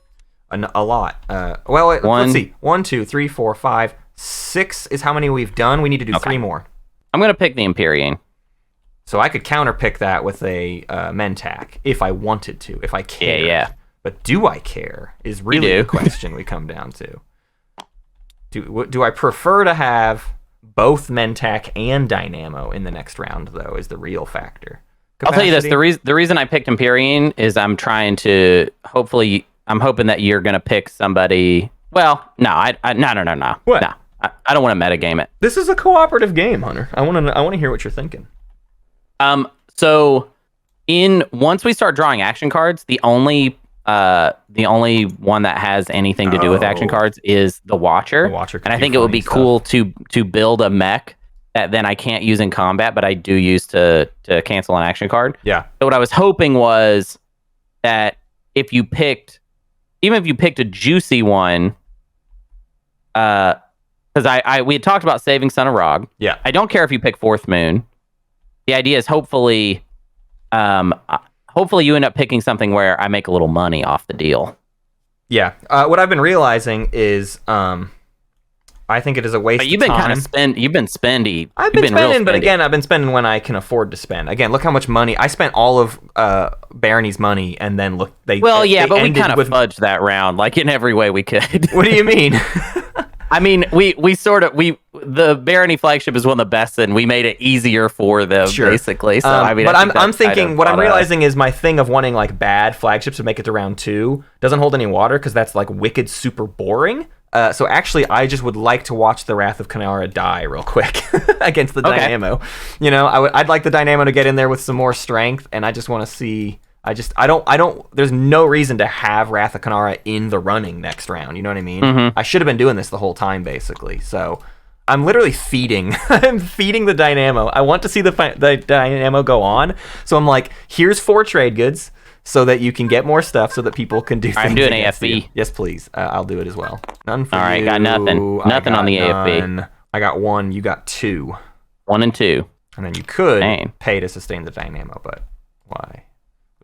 A lot. Let's see. 1, 2, 3, 4, 5, 6 is how many we've done. We need to do 3 more. I'm gonna pick the Empyrean. So I could counterpick that with a Mentac if I wanted to, if I cared. Yeah. But do I care is really the question we come down to. Do I prefer to have both Mentac and Dynamo in the next round, though, is the real factor. I'll tell you this. The reason I picked Empyrean is I'm trying to, I'm hoping that you're going to pick somebody. Well, no. What? No. I don't want to metagame it. This is a cooperative game, Hunter. I want to hear what you're thinking. So once we start drawing action cards, the only one that has anything to do with action cards is the Watcher. And I think it would be cool to build a mech that then I can't use in combat, but I do use to cancel an action card. Yeah. So what I was hoping was that even if you picked a juicy one, because we had talked about saving Son of Rog. Yeah. I don't care if you pick Fourth Moon. The idea is hopefully you end up picking something where I make a little money off the deal. Yeah. What I've been realizing is I think it is a waste of time. You've been spendy. I've been spending, but again, I've been spending when I can afford to spend. Again, look how much money I spent. All of Barony's money, and then look, but we kind of fudged that round, like in every way we could. What do you mean? I mean, the Barony flagship is one of the best, and we made it easier for them, basically. So I mean, but I'm thinking, what I'm realizing is my thing of wanting like bad flagships to make it to round 2 doesn't hold any water because that's like wicked super boring. So actually, I just would like to watch the Wrath of Kanara die real quick against the Dynamo. You know, I'd like the Dynamo to get in there with some more strength, and I just want to see. I don't. There's no reason to have Wrath of Kanara in the running next round. You know what I mean? Mm-hmm. I should have been doing this the whole time, basically. So I'm literally feeding. I'm feeding the Dynamo. I want to see the Dynamo go on. So I'm like, here's 4 trade goods so that you can get more stuff so that people can do things. I'm doing AFB. Yes, please. I'll do it as well. None for you. All right, got nothing. Nothing on the AFB. I got 1. You got 2. 1 and 2. And then you could pay to sustain the Dynamo, but why?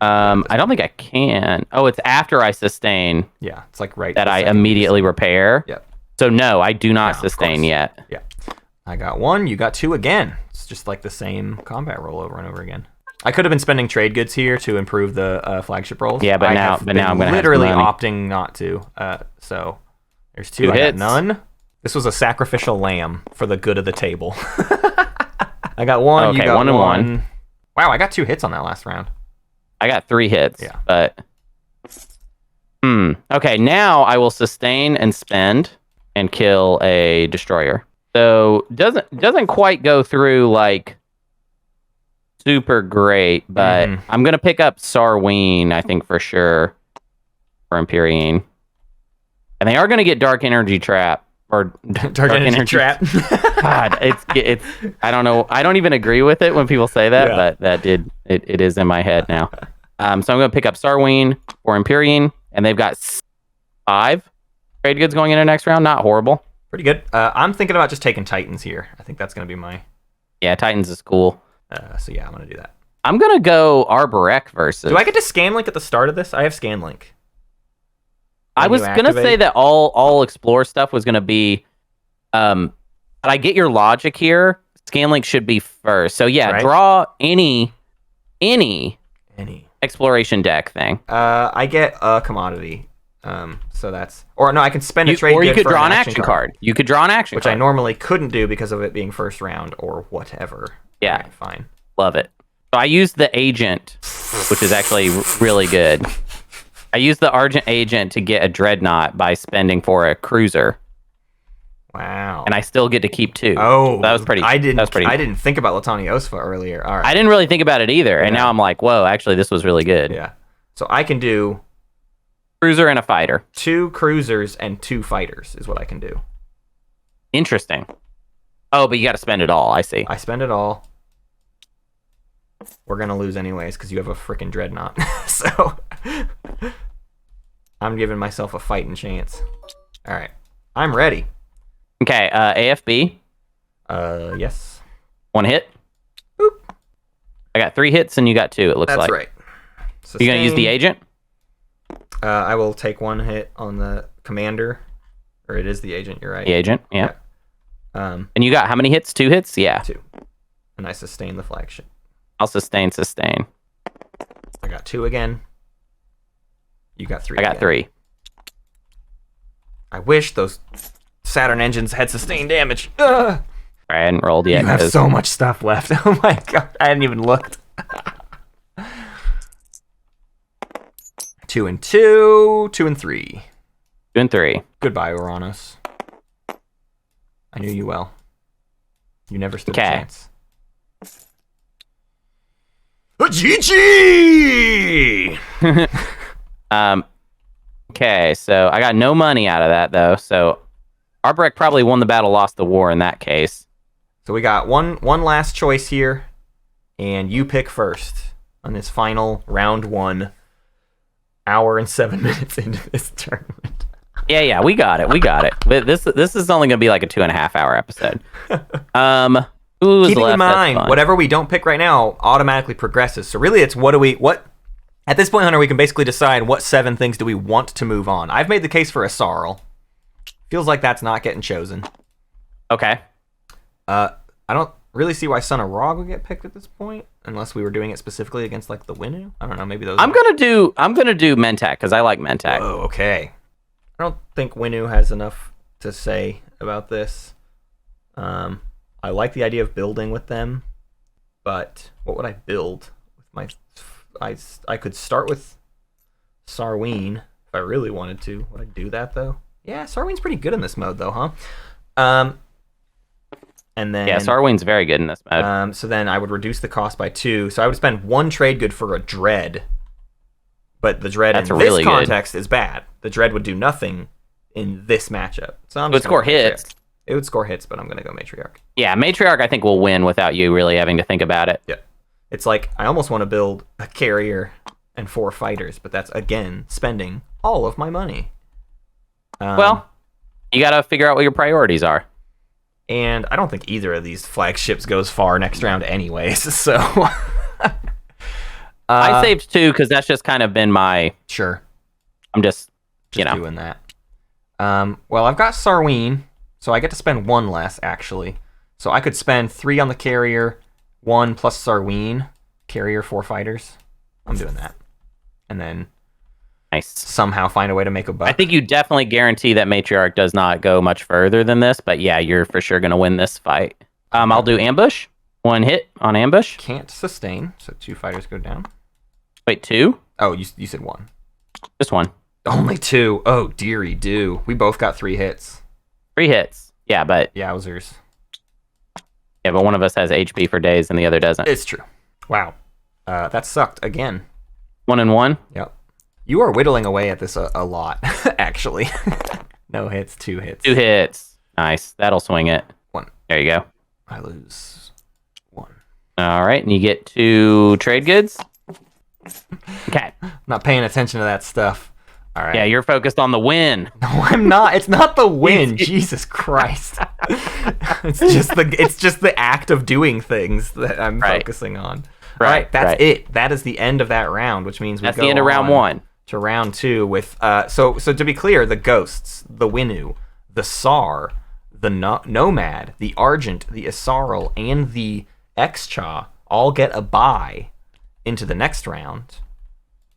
I don't think I can. Oh, it's after I sustain. Yeah, it's like right that I immediately repair. Yep. So no, I do not sustain yet. Yeah. I got 1. You got 2 again. It's just like the same combat roll over and over again. I could have been spending trade goods here to improve the flagship rolls. Yeah, but now I'm gonna literally have opting not to. So there's 2. I got none. This was a sacrificial lamb for the good of the table. I got 1. Okay, you got 1 and 1. Wow, I got 2 hits on that last round. I got 3 hits. Yeah. But okay, now I will sustain and spend and kill a destroyer. So doesn't quite go through like super great, but I'm gonna pick up Sarween, I think for sure, for Empyrean. And they are gonna get Dark Energy Trap. Or Dark Energy Trap. God, it's I don't know. I don't even agree with it when people say that, but it is in my head now. So I'm going to pick up Sarween or Empyrean, and they've got 5 trade goods going into next round. Not horrible. Pretty good. I'm thinking about just taking Titans here. I think that's going to be my... Yeah, Titans is cool. So yeah, I'm going to do that. I'm going to go Arborek versus... Do I get to Scanlink at the start of this? I have Scanlink. I was going to say that all Explore stuff was going to be... but I get your logic here. Scanlink should be first. So yeah, draw any exploration deck thing. I get a commodity. So that's... Or no, I can spend a trade or you gift could draw an action card. You could draw an action card. Which I normally couldn't do because of it being first round or whatever. Yeah. Right, fine. Love it. So I used the agent, which is actually really good. I used the Argent agent to get a Dreadnought by spending for a cruiser. Wow. And I still get to keep 2. Oh. So that was pretty I didn't think about Latani Osfa earlier. All right. I didn't really think about it either. And now I'm like, whoa, actually this was really good. Yeah. So I can do Cruiser and a fighter. 2 cruisers and 2 fighters is what I can do. Interesting. Oh, but you got to spend it all. I see. I spend it all. We're going to lose anyways because you have a freaking dreadnought. So I'm giving myself a fighting chance. All right. I'm ready. Okay, AFB. Yes. 1 hit. Boop. I got 3 hits and you got 2, it looks like. That's right. You going to use the agent? I will take 1 hit on the commander. Or it is the agent, you're right. The agent, yeah. And you got how many hits? 2 hits? Yeah. 2. And I sustain the flagship. I'll sustain. I got 2 again. You got 3 I got again. 3. I wish those Saturn engines had sustained damage. Ugh. I hadn't rolled yet. You have so much stuff left. Oh my god. I hadn't even looked. 2 and 2. 2 and 3. 2 and 3. Goodbye, Uranus. I knew you well. You never stood a Okay. chance. GG! Okay, so I got no money out of that, though. So Arbitrary probably won the battle, lost the war in that case. So we got one last choice here, and you pick first on this final round 1, hour and 7 minutes into this tournament. Yeah, we got it. But this is only going to be like a 2.5 hour episode. Keeping in mind, whatever we don't pick right now automatically progresses. So really, it's what at this point, Hunter, we can basically decide what 7 things do we want to move on. I've made the case for a Sarl. Feels like that's not getting chosen. Okay. I don't really see why Son of Rog would get picked at this point, unless we were doing it specifically against like the Winnu. I don't know. Maybe those. I'm gonna do Mentak because I like Mentak. Oh, okay. I don't think Winnu has enough to say about this. I like the idea of building with them, but what would I build with my? I could start with Sarween if I really wanted to. Would I do that though? Yeah, Sarween's pretty good in this mode though, huh? And then Sarween's very good in this mode. So then I would reduce the cost by 2. So I would spend 1 trade good for a Dread. But the Dread in this context is bad. The Dread would do nothing in this matchup. So I'm it would score hits. It would score hits, but I'm going to go Matriarch. Yeah, Matriarch I think will win without you really having to think about it. Yeah. It's like, I almost want to build a carrier and 4 fighters, but that's, again, spending all of my money. Well, you got to figure out what your priorities are. And I don't think either of these flagships goes far next round anyways, so... I saved 2 because that's just kind of been my... Sure. I'm just doing that. Well, I've got Sarween, so I get to spend 1 less, actually. So I could spend 3 on the carrier, 1 plus Sarween, carrier, 4 fighters. I'm doing that. And then somehow find a way to make a buck. I think you definitely guarantee that Matriarch does not go much further than this, but yeah, you're for sure going to win this fight. I'll do Ambush. 1 hit on Ambush. Can't sustain, so 2 fighters go down. Wait, 2? Oh, you said 1. Just 1. Only 2. Oh, dearie do. We both got 3 hits. 3 hits. Yeah, but... Yowzers. Yeah, but one of us has HP for days and the other doesn't. It's true. Wow. That sucked again. 1 and 1? Yep. You are whittling away at this a lot, actually. No hits, 2 hits. 2 hits. Nice. That'll swing it. 1. There you go. I lose 1. All right, and you get 2 trade goods. Okay. Not paying attention to that stuff. All right. Yeah, you're focused on the win. No, I'm not. It's not the win. Jesus Christ. It's just the act of doing things that I'm focusing on. All right, that's it. That is the end of that round, which means that's the end of round 1. To round 2 with so to be clear, the Ghosts, the Winnu, the Sar, the Nomad, the Argent, the Isarl, and the Xcha all get a bye into the next round.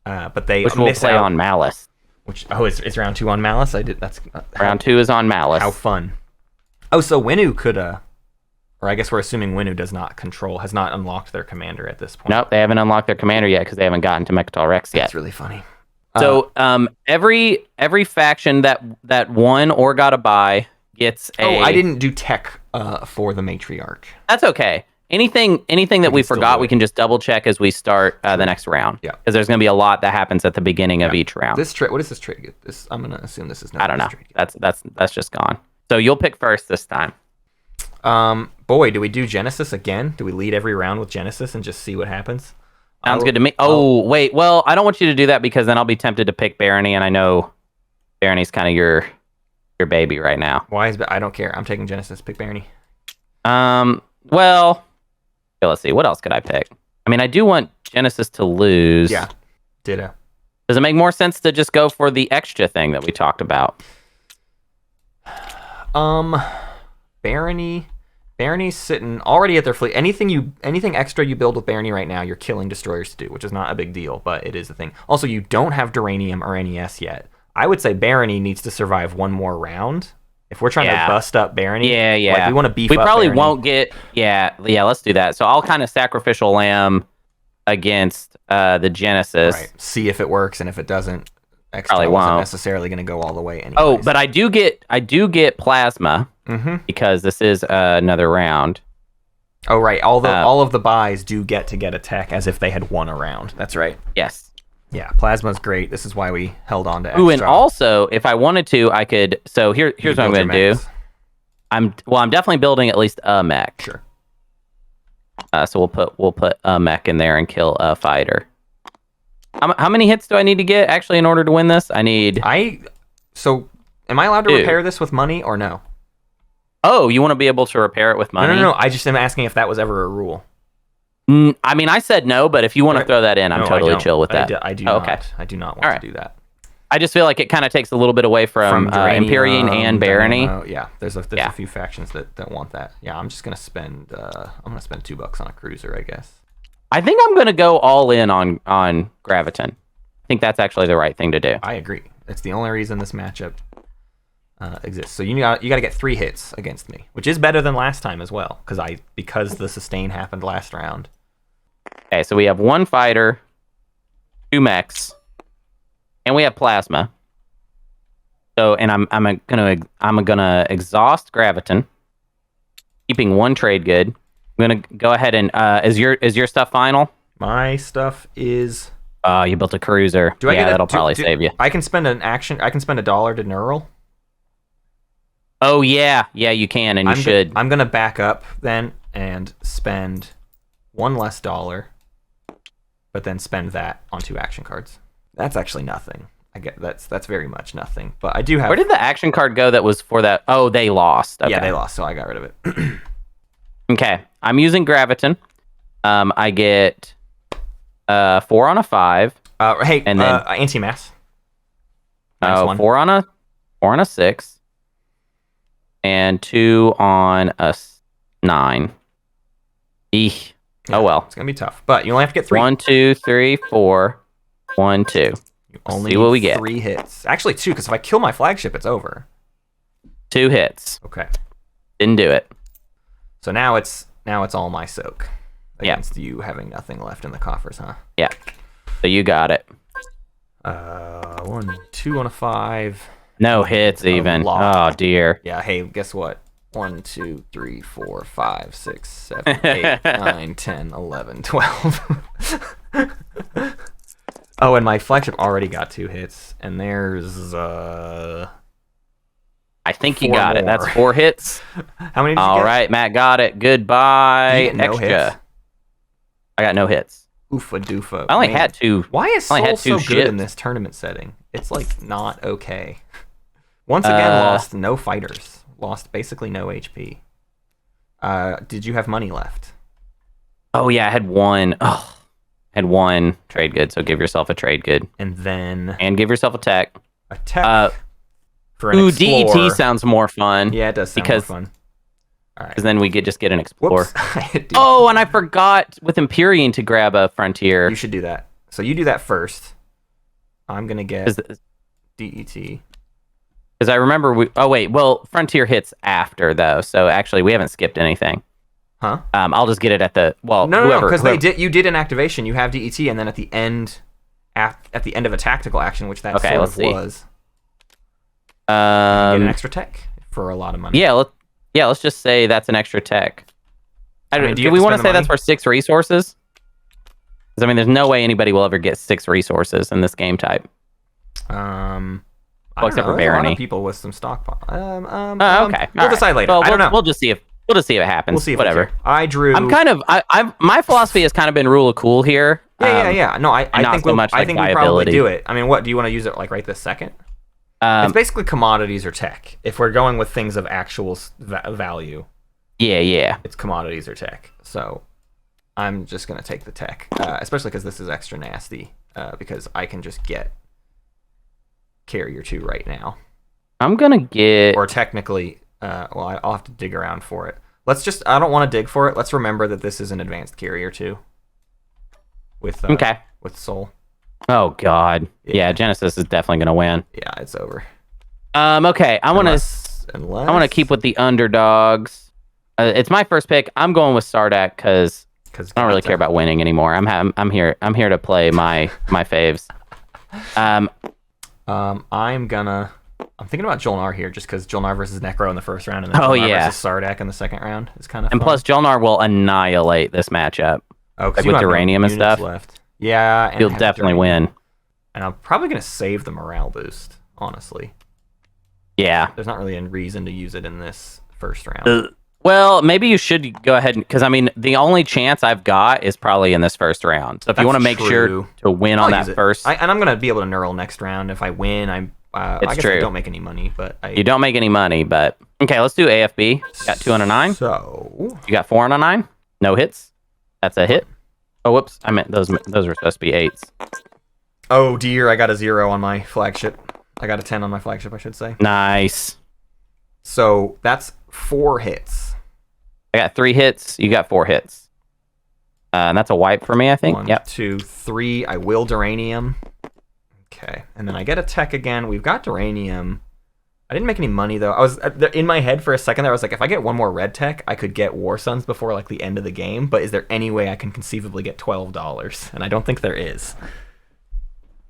But they will play out on Malice. It's round 2 on Malice. That's round 2 is on Malice. How fun. Oh, so Winnu could or I guess we're assuming Winnu has not unlocked their commander at this point. Nope, they haven't unlocked their commander yet because they haven't gotten to Mechatol Rex yet. That's really funny. So every faction that won or got a bye gets a... Oh, I didn't do tech for the Matriarch. That's okay. anything that we forgot, we can just double check as we start the next round. Yeah. Because there's going to be a lot that happens at the beginning of each round. This trade, what is this trade get? This, I'm gonna assume this is not. I don't know. That's just gone. So you'll pick first this time. Boy, do we do Genesis again? Do we lead every round with Genesis and just see what happens? Sounds good to me. Oh, wait. Well, I don't want you to do that because then I'll be tempted to pick Barony, and I know Barony's kind of your baby right now. Why is I don't care. I'm taking Genesis. Pick Barony. Well, let's see. What else could I pick? I mean, I do want Genesis to lose. Yeah. Ditto. Does it make more sense to just go for the extra thing that we talked about? Barony's sitting already at their fleet. Anything extra you build with Barony right now, you're killing destroyers to do, which is not a big deal, but it is a thing. Also, you don't have Duranium or NES yet. I would say Barony needs to survive one more round. If we're trying to bust up Barony, like, we want to beef up. We probably Barony. won't get. Yeah. Let's do that. So I'll kind of sacrificial lamb against the Genesis. Right. See if it works, and if it doesn't, extra probably wasn't won't necessarily going to go all the way anyway. Oh, but I do get plasma because this is another round. Oh, right. All of the buys do get a tech as if they had won a round. That's right. Yes. Yeah, plasma's great. This is why we held on to extra. Ooh, and also, if I wanted to, I could. So here's what I'm going to do. I'm definitely building at least a mech. Sure. So we'll put a mech in there and kill a fighter. How many hits do I need to get actually in order to win this? So am I allowed to repair this with money or no? Oh, you want to be able to repair it with money? No. I just am asking if that was ever a rule. I mean, I said no, but if you want to throw that in, I'm totally chill with that. I do not. Okay. I do not want to do that. I just feel like it kind of takes a little bit away from Empyrean and Barony. Yeah, there's a few factions that want that. Yeah, I'm just gonna spend $2 on a cruiser, I guess. I think I'm gonna go all in on Graviton. I think that's actually the right thing to do. I agree. It's the only reason this matchup exists. So you got to get 3 hits against me, which is better than last time as well, because the sustain happened last round. Okay, so we have 1 fighter, 2 mechs, and we have plasma. So, and I'm gonna exhaust Graviton, keeping 1 trade good. I'm gonna go ahead and is your stuff final? My stuff is. You built a cruiser. That'll probably save you. I can spend $1 to neural. Oh yeah, you can, and you should. I'm gonna back up then and spend $1 less, but then spend that on 2 action cards. That's actually nothing. I get that's very much nothing. But I do have. Where did the action card go that was for that? Oh, they lost. Okay. Yeah, they lost, so I got rid of it. Okay, I'm using Graviton. I get 4 on a 5. Hey, and then anti-mass. Nice 4 on a 6. And 2 on a 9. Eek. Yeah, oh well. It's gonna be tough, but you only have to get 3. 1, 2, 3, 4. 1, 2. You only see what we get. 3 hits. Actually 2, because if I kill my flagship, it's over. 2 hits. Okay. Didn't do it. So now it's all my soak against you having nothing left in the coffers, huh? Yeah. So you got it. 1, 2 on a 5. No hits even. Oh dear. Yeah. Hey, guess what? 1, 2, 3, 4, 5, 6, 7, 8, 9, 10, 11, 12. Oh, and my flagship already got 2 hits, and there's I think you got it. That's 4 hits. How many did you get? All right, Matt got it. Goodbye. Extra. I got no hits. Oofa doofa. I only had 2. Why is Soul so good in this tournament setting? It's like not okay. Once again, lost no fighters. Lost basically no HP. Did you have money left? Oh yeah, I had 1. Oh, had 1 trade good. So give yourself a trade good, and give yourself a tech. A tech. For an Explorer. DET sounds more fun. Yeah, it does sound more fun. All right. Because then we just get an Explorer. Whoops. Oh, and I forgot with Empyrean to grab a Frontier. You should do that. So you do that first. I'm gonna get DET. Because I remember Frontier hits after though, so actually we haven't skipped anything. Huh? I'll just get it at the no, because you did an activation. You have DET, and then at the end of a tactical action, which that sort of was. You get an extra tech for a lot of money. Yeah, let's just say that's an extra tech. Do we want to say that's for 6 resources? Because, I mean, there's no way anybody will ever get 6 resources in this game type. Except for Barony. A lot of people with some stockpile. Okay. We'll decide later. Well, I don't know. We'll just see if it happens. We'll see if whatever. I drew. My philosophy has kind of been rule of cool here. Yeah. No, I think so much I like think we probably do it. I mean, what do you want to use it like right this second? It's basically commodities or tech. If we're going with things of actual value. Yeah. It's commodities or tech. So I'm just gonna take the tech, especially because this is extra nasty. Because I can just get Carrier 2 right now. I'm gonna get, or technically, I'll have to dig around for it. I don't want to dig for it. Let's remember that this is an advanced Carrier 2 with Soul. Oh God, yeah. Genesis is definitely gonna win. Yeah, it's over. Okay, I want to keep with the underdogs. It's my first pick. I'm going with Sardak because I don't really care about winning anymore. I'm here to play my faves. I'm thinking about Jolnar here just because Jolnar versus Necro in the first round and then Jolnar versus Sardak in the second round is kind of fun. And plus Jolnar will annihilate this matchup. Oh, because with Duranium and stuff. Left. Yeah, and he'll definitely win. And I'm probably going to save the morale boost, honestly. Yeah. There's not really a reason to use it in this first round. Well, maybe you should go ahead because I mean the only chance I've got is probably in this first round. So if you want to make sure to win on that first, and I'm gonna be able to neural next round if I win. I guess I don't make any money, but you don't make any money. But okay, let's do AFB. Got 2 on a 9. So you got 4 on a 9. No hits. That's a hit. Oh, whoops! I meant those were supposed to be 8s. Oh dear, I got a 0 on my flagship. I got a 10 on my flagship, I should say. Nice. So that's 4 hits. I got 3 hits. You got 4 hits. And that's a wipe for me, I think. 1, 2, 3. I will Duranium. Okay. And then I get a tech again. We've got Duranium. I didn't make any money, though. I was in my head for a second there. I was like, if I get one more red tech, I could get War Suns before like the end of the game. But is there any way I can conceivably get $12? And I don't think there is.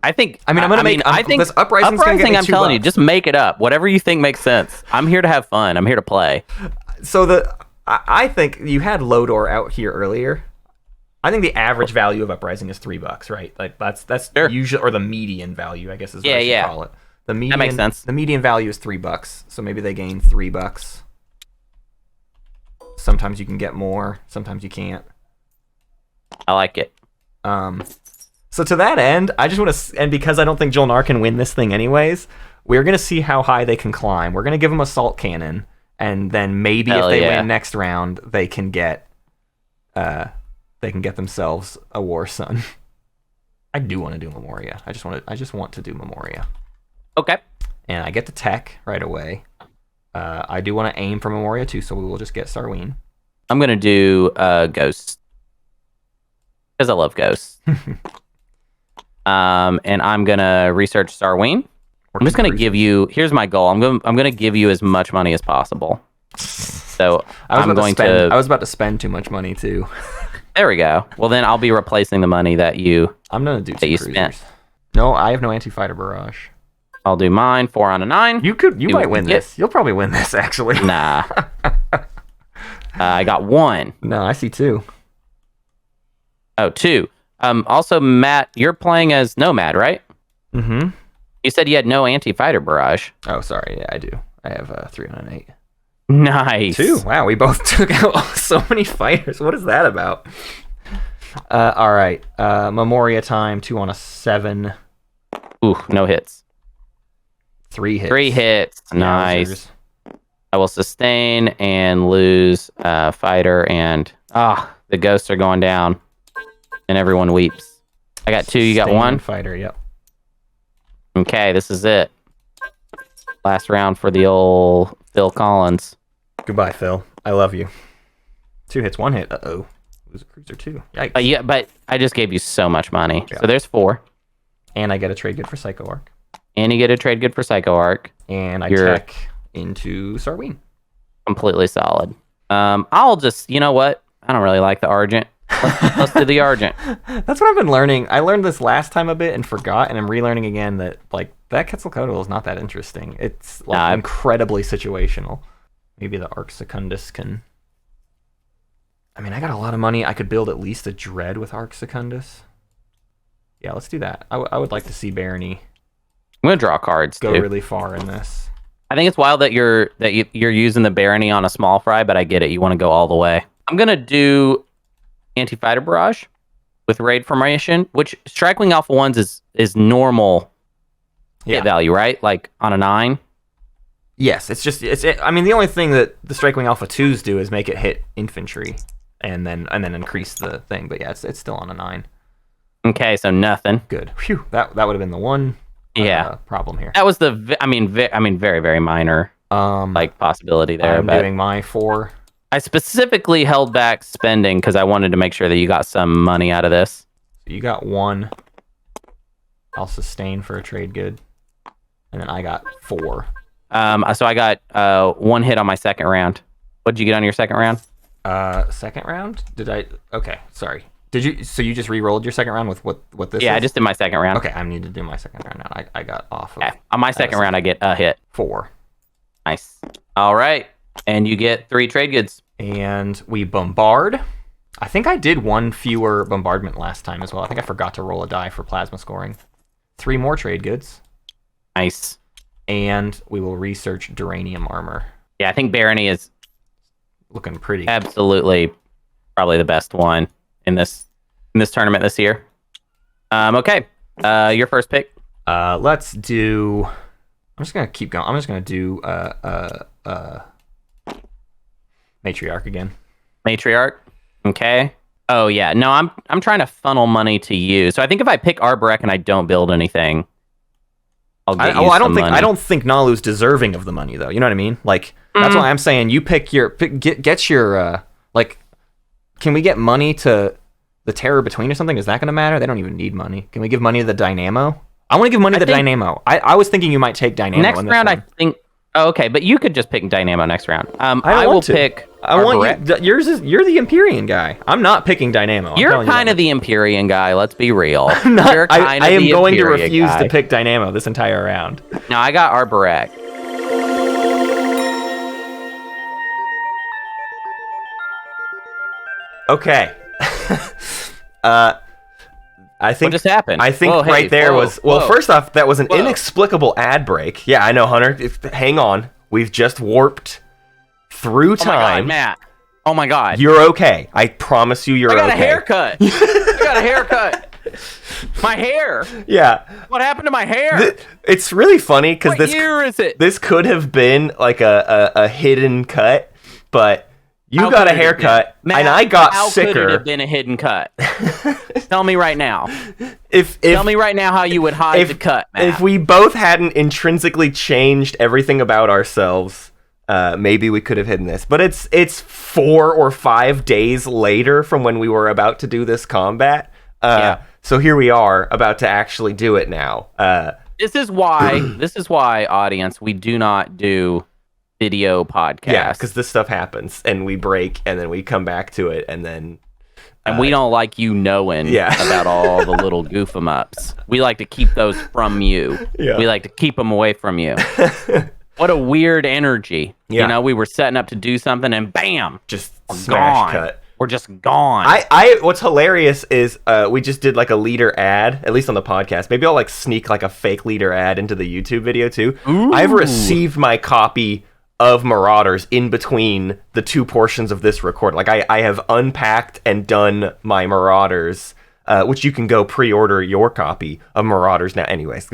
I think. I mean, I'm gonna make. I think this Uprising's gonna get me $2. I'm telling you, just make it up. Whatever you think makes sense. I'm here to have fun. I'm here to play. So I think you had Lodor out here earlier. I think the average value of Uprising is $3, right? Like that's sure. Usually, or the median value, I guess is what I should call it. The median, that makes sense. The median value is $3, so maybe they gain $3. Sometimes you can get more, sometimes you can't. I like it. So to that end, I just want to, and because I don't think Jolnar can win this thing anyways, we're gonna see how high they can climb. We're gonna give them Assault Cannon, and then maybe if they win next round, they can get themselves a War Sun. I do want to do Memoria. I just want to do Memoria. Okay. And I get the tech right away. I do want to aim for Memoria too, so we will just get Sarween. I'm gonna do Ghosts because I love Ghosts. And I'm gonna research Sarween. I'm just gonna give you. Here's my goal. I'm gonna give you as much money as possible. So I was about to spend too much money too. There we go. Well, then I'll be replacing the money that I'm gonna do that you spent. No, I have no anti-fighter barrage. I'll do mine. 4 on a 9. You might win this. You'll probably win this actually. Nah. I got 1. No, I see 2. Oh, 2. Also, Matt, you're playing as Nomad, right? Mm-hmm. You said you had no anti-fighter barrage. Oh, sorry. Yeah, I do. I have 3 on an 8. Nice. 2. Wow, we both took out so many fighters. What is that about? All right. Memoria time. 2 on a 7. Ooh, no hits. 3 hits. 3 hits. Nice. Yowzers. I will sustain and lose fighter, and the ghosts are going down, and everyone weeps. I got 2. You got 1. Fighter. Yep. Okay, this is it. Last round for the old Phil Collins. Goodbye, Phil. I love you. 2 hits, 1 hit. Uh-oh. Lose a cruiser too. Yikes. Yeah, but I just gave you so much money. Yeah. So there's 4. And I get a trade good for Psycho Arc. And you get a trade good for Psycho Arc. And I tech into Sarween. Completely solid. I'll just, you know what? I don't really like the Argent. Let's do the Argent. That's what I've been learning. I learned this last time a bit and forgot, and I'm relearning again that like that Quetzalcoatl is not that interesting. It's like incredibly situational. Maybe the Arc Secundus can I mean, I got a lot of money. I could build at least a Dread with Arc Secundus. Yeah, let's do that. I would like to see Barony I'm gonna draw cards. go too. really far in this. I think it's wild that you're using the Barony on a small fry, but I get it. You want to go all the way. I'm gonna do Anti-Fighter Barrage with Raid Formation, which Strike-Wing Alpha 1s is normal hit value, right? Like on a 9. Yes, I mean, the only thing that the Strike-Wing Alpha 2s do is make it hit infantry and then increase the thing. But yeah, it's still on a 9. Okay, so nothing. Good. Phew, that would have been the one problem here. That was very, very minor possibility there. I'm doing my 4. I specifically held back spending because I wanted to make sure that you got some money out of this. You got 1. I'll sustain for a trade good. And then I got 4. So I got 1 hit on my second round. What did you get on your second round? Second round? Okay, sorry. So you just re-rolled your second round with what this is? Yeah, I just did my second round. Okay, I need to do my second round now. I got off of... Okay. On my second round, I get a hit. 4. Nice. All right. And you get 3 trade goods. And we bombard. I think I did 1 fewer bombardment last time as well. I think I forgot to roll a die for plasma scoring. 3 more trade goods. Nice. And we will research Duranium armor. Yeah, I think Barony is looking pretty. Absolutely, probably the best one in this tournament this year. Okay, your first pick. Let's do. I'm just gonna keep going. I'm just gonna do Matriarch again. Matriarch. Okay. Oh yeah. No, I'm trying to funnel money to you. So I think if I pick Arborek and I don't build anything, I'll get you some money. I don't think Nalu's deserving of the money though. You know what I mean? Like that's why I'm saying you pick your get your like. Can we get money to the Terror Between or something? Is that going to matter? They don't even need money. Can we give money to the Dynamo? I want to give money to the Dynamo. I was thinking you might take Dynamo next in this round. one. I think. Oh, okay, but you could just pick Dynamo next round. I will pick. I want you. You're the Empyrean guy. I'm not picking Dynamo. You're kind of the Empyrean guy. Let's be real. You're I am going to refuse to pick Dynamo this entire round. No, I got Arborek. Okay. I think what just happened? I think first off, that was an inexplicable ad break. Yeah, I know, Hunter. Hang on. We've just warped through time. Oh my God, Matt. Oh my God. You're okay. I promise you you're okay. I got a haircut. I got a haircut. My hair. Yeah. What happened to my hair? It's really funny because What year is it? This could have been like a hidden cut, but you got a haircut, Matt, and I got sicker. How could it have been a hidden cut? Tell me right now. Tell me right now how you would hide the cut, Matt. If we both hadn't intrinsically changed everything about ourselves, maybe we could have hidden this. But it's 4 or 5 days later from when we were about to do this combat. So here we are about to actually do it now. This is why, audience, we do not do video podcast. Yeah, because this stuff happens and we break and then we come back to it and then we don't like you knowing about all the little goof 'em ups. We like to keep those from you. Yeah. We like to keep them away from you. What a weird energy. Yeah. You know, we were setting up to do something and bam, just smash cut. We're just gone. What's hilarious is we just did like a leader ad, at least on the podcast. Maybe I'll like sneak like a fake leader ad into the YouTube video too. Ooh. I've received my copy of Marauders in between the 2 portions of this record. Like I have unpacked and done my Marauders, which you can go pre-order your copy of Marauders now. Anyways,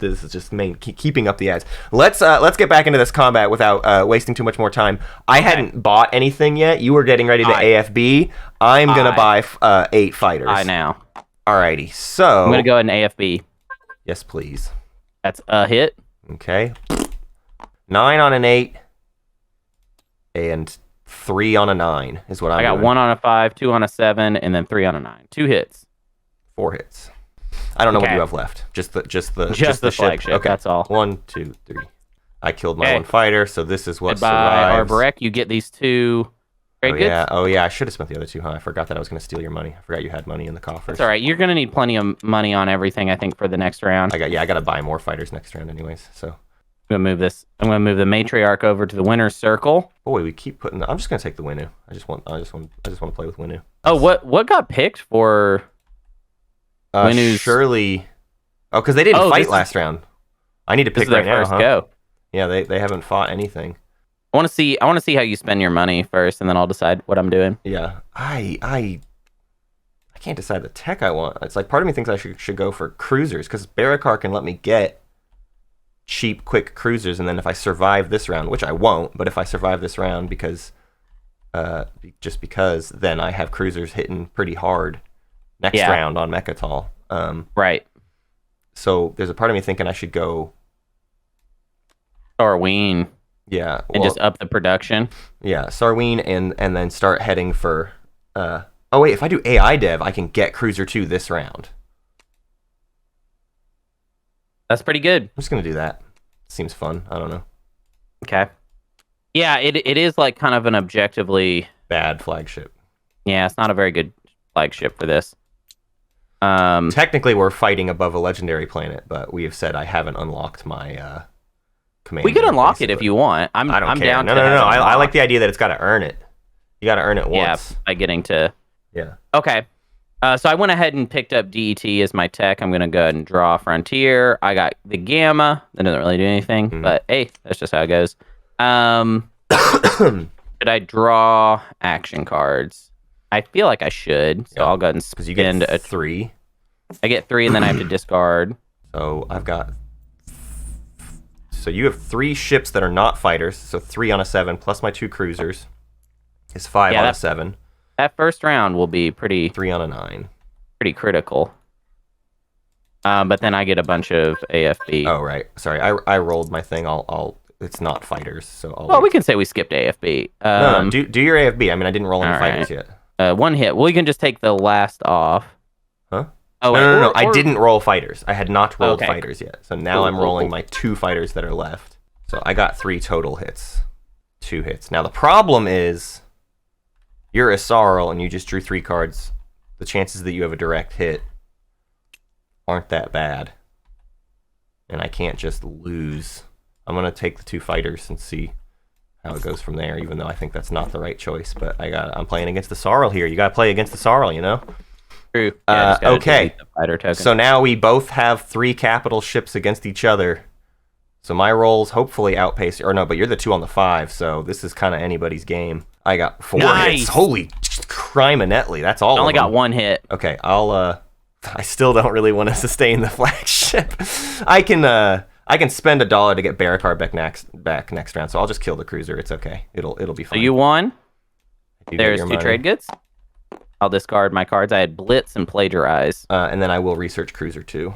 this is just keeping up the ads. Let's get back into this combat without wasting too much more time. I hadn't bought anything yet. You were getting ready to AFB. I'm gonna buy 8 fighters. I now. Alrighty, so I'm gonna go ahead and AFB. Yes, please. That's a hit. Okay. 9 on an 8 and 3 on a 9 is what I got. Doing. 1 on a 5, 2 on a 7, and then 3 on a 9. 2 hits. 4 hits. I don't know what you have left. Just the flagship. Okay, that's all. 1, 2, 3. I killed my 1 fighter, so this is what survives. Arborek, you get these 2 trade goods. Oh yeah. I should have spent the other 2. Huh? I forgot that I was going to steal your money. I forgot you had money in the coffers. That's all right. You're going to need plenty of money on everything, I think, for the next round. I got to buy more fighters next round, anyways. So. I'm gonna move this. I'm gonna move the matriarch over to the winner's circle. Boy, we keep putting. I'm just gonna take the Winnu. I just want to play with Winnu. Oh, what got picked for Winnu's? Surely. Oh, because they didn't fight last round. I need to pick right now. First go. Yeah, they haven't fought anything. I want to see how you spend your money first, and then I'll decide what I'm doing. Yeah, I can't decide the tech I want. It's like part of me thinks I should go for cruisers because Barakar can let me get cheap, quick cruisers, and then if I survive this round, which I won't, but if I survive this round because then I have cruisers hitting pretty hard next round on Mechatol. Right. So there's a part of me thinking I should go Sarween. Yeah. And just up the production. Yeah, Sarween and then start heading for oh wait, if I do AI dev, I can get cruiser 2 this round. That's pretty good. I'm just gonna do that. Seems fun. I don't know. Okay. Yeah, it is like kind of an objectively bad flagship. Yeah, it's not a very good flagship for this. Technically, we're fighting above a legendary planet, but we have said I haven't unlocked my command. We could unlock it if you want. I'm down. No. I like the idea that it's got to earn it. You got to earn it once. Yeah, by getting to. Yeah. Okay. So I went ahead and picked up DET as my tech. I'm going to go ahead and draw Frontier. I got the Gamma. That doesn't really do anything, but hey, that's just how it goes. Should I draw action cards? I feel like I should, so I'll go ahead and spend a 3. I get 3, and then I have to discard. So I've got... So you have 3 ships that are not fighters, so 3 on a 7, plus my 2 cruisers is 5 on a 7. That first round will be pretty... 3 on a 9. Pretty critical. But then I get a bunch of AFB. Oh, right. Sorry, I rolled my thing. It's not fighters, so I'll... Well, we can say we skipped AFB. No, do your AFB. I mean, I didn't roll any fighters yet. 1 hit. Well, we can just take the last off. Huh? Oh, no. I didn't roll fighters. I had not rolled fighters yet. So now I'm rolling my 2 fighters that are left. So I got 3 total hits. 2 hits. Now the problem is, you're a Sarl and you just drew 3 cards. The chances that you have a direct hit aren't that bad. And I can't just lose. I'm going to take the 2 fighters and see how it goes from there, even though I think that's not the right choice. But I'm playing against the Sarl here. You got to play against the Sarl, you know? True. Yeah, okay. So now we both have 3 capital ships against each other. So my rolls hopefully outpace... Or no, but you're the 2 on the 5, so this is kind of anybody's game. I got 4 hits. Holy criminetly. That's all. I only got 1 hit. Okay, I still don't really want to sustain the flagship. I can spend $1 to get Barakar back next round, so I'll just kill the cruiser. It's okay. It'll be fine. So you won. There's 2 trade goods. I'll discard my cards. I had Blitz and Plagiarize. And then I will research cruiser 2.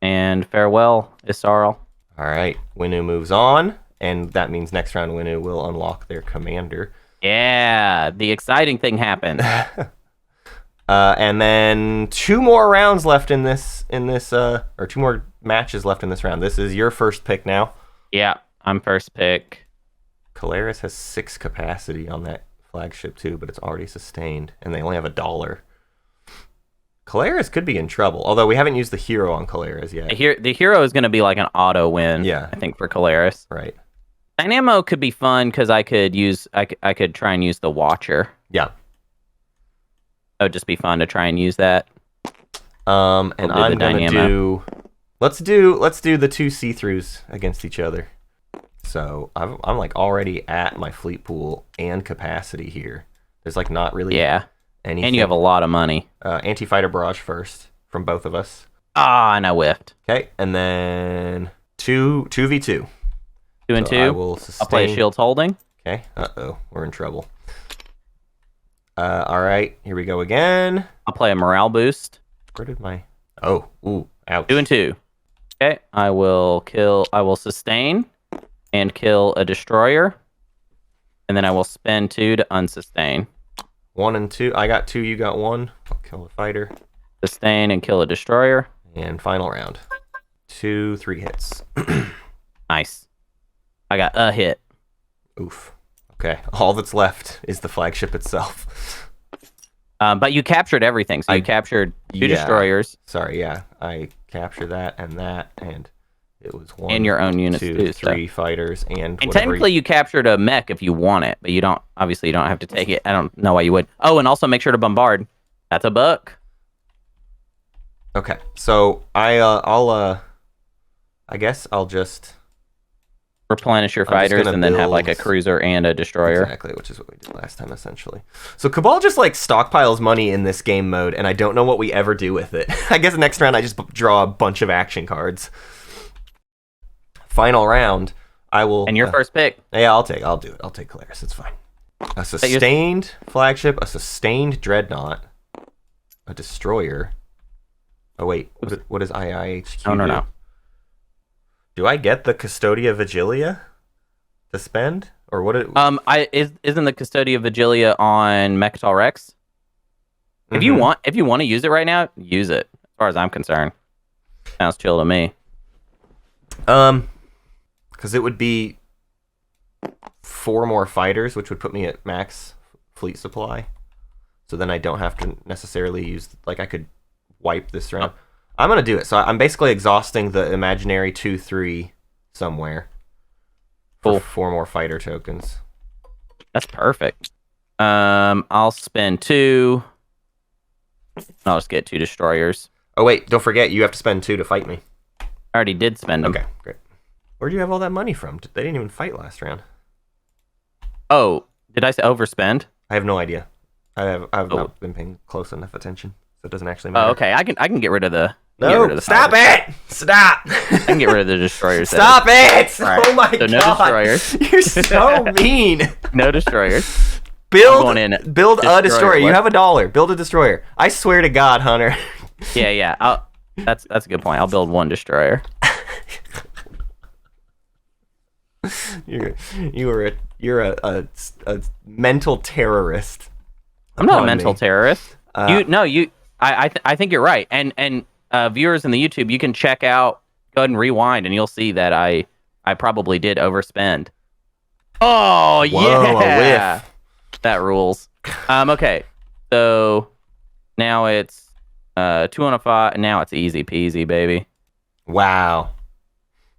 And farewell, Isarl. All right, Winnu moves on, and that means next round Winnu will unlock their commander. Yeah, the exciting thing happened. And then 2 more rounds left in this, or 2 more matches left in this round. This is your first pick now. Yeah, I'm first pick. Caleris has 6 capacity on that flagship too, but it's already sustained, and they only have $1. Caleris could be in trouble, although we haven't used the hero on Caleris yet. The hero is going to be like an auto win. Yeah, I think for Caleris. Right. Dynamo could be fun because I could try and use the Watcher. Yeah. That would just be fun to try and use that. And I'm gonna do. Let's do the 2 see-throughs against each other. So I'm like already at my fleet pool and capacity here. There's like not really anything. And you have a lot of money. Anti-fighter barrage first from both of us. And I whiffed. Okay, and then 2v2. 2 and 2. I'll play a Shields Holding. Okay. We're in trouble. All right, here we go again. I'll play a morale boost. Where did my... Ooh, ouch. 2 and 2. Okay, I will sustain and kill a destroyer. And then I will spend 2 to unsustain. 1 and 2. I got 2, you got 1. I'll kill the fighter. Sustain and kill a destroyer. And final round. 2, 3 hits. Nice. I got a hit. Oof. Okay, all that's left is the flagship itself. But you captured everything. So you captured 2 destroyers. Sorry, yeah. I captured that, and It was one, and your own units two, too. three fighters, and technically you captured a mech if you want it, but you don't. Obviously, you don't have to take it. I don't know why you would. Oh, and also make sure to bombard. That's a buck. Okay, so I guess I'll just replenish your fighters and then have like a cruiser and a destroyer. Exactly, which is what we did last time, essentially. So Cabal just like stockpiles money in this game mode, and I don't know what we ever do with it. I guess next round I just draw a bunch of action cards. Final round, I will. And your first pick. Yeah, I'll do it. I'll take Colaris. It's fine. A sustained flagship, a sustained dreadnought, a destroyer. Oh wait, what is IIHQ? No. Do I get the Custodia Vigilia to spend, or what? Isn't the Custodia Vigilia on Mechatol Rex? If you want to use it right now, use it. As far as I'm concerned, sounds chill to me. Because it would be 4 more fighters, which would put me at max fleet supply. So then I don't have to necessarily use, like, I could wipe this round. I'm going to do it. So I'm basically exhausting the imaginary 2-3 somewhere. For 4 more fighter tokens. That's perfect. I'll spend 2. I'll just get 2 destroyers. Oh, wait. Don't forget, you have to spend 2 to fight me. I already did spend them. Okay, great. Where'd you have all that money from? They didn't even fight last round. Oh, did I say overspend? I have no idea. I've not been paying close enough attention, so it doesn't actually matter. Oh, okay. I can get rid of the. No, stop it! Stop! I can get rid of the destroyers. Stop it! Right. Oh my god! No destroyers. You're so mean. No destroyers. Build a destroyer. You have $1. Build a destroyer. I swear to God, Hunter. Yeah. That's a good point. I'll build 1 destroyer. You're a mental terrorist. I'm not a mental terrorist. I think you're right. And viewers in the YouTube, you can check out, go ahead and rewind, and you'll see that I probably did overspend. Oh, whoa, a whiff. That rules. Okay, so now it's 2 on a 5. Now it's easy peasy, baby. Wow.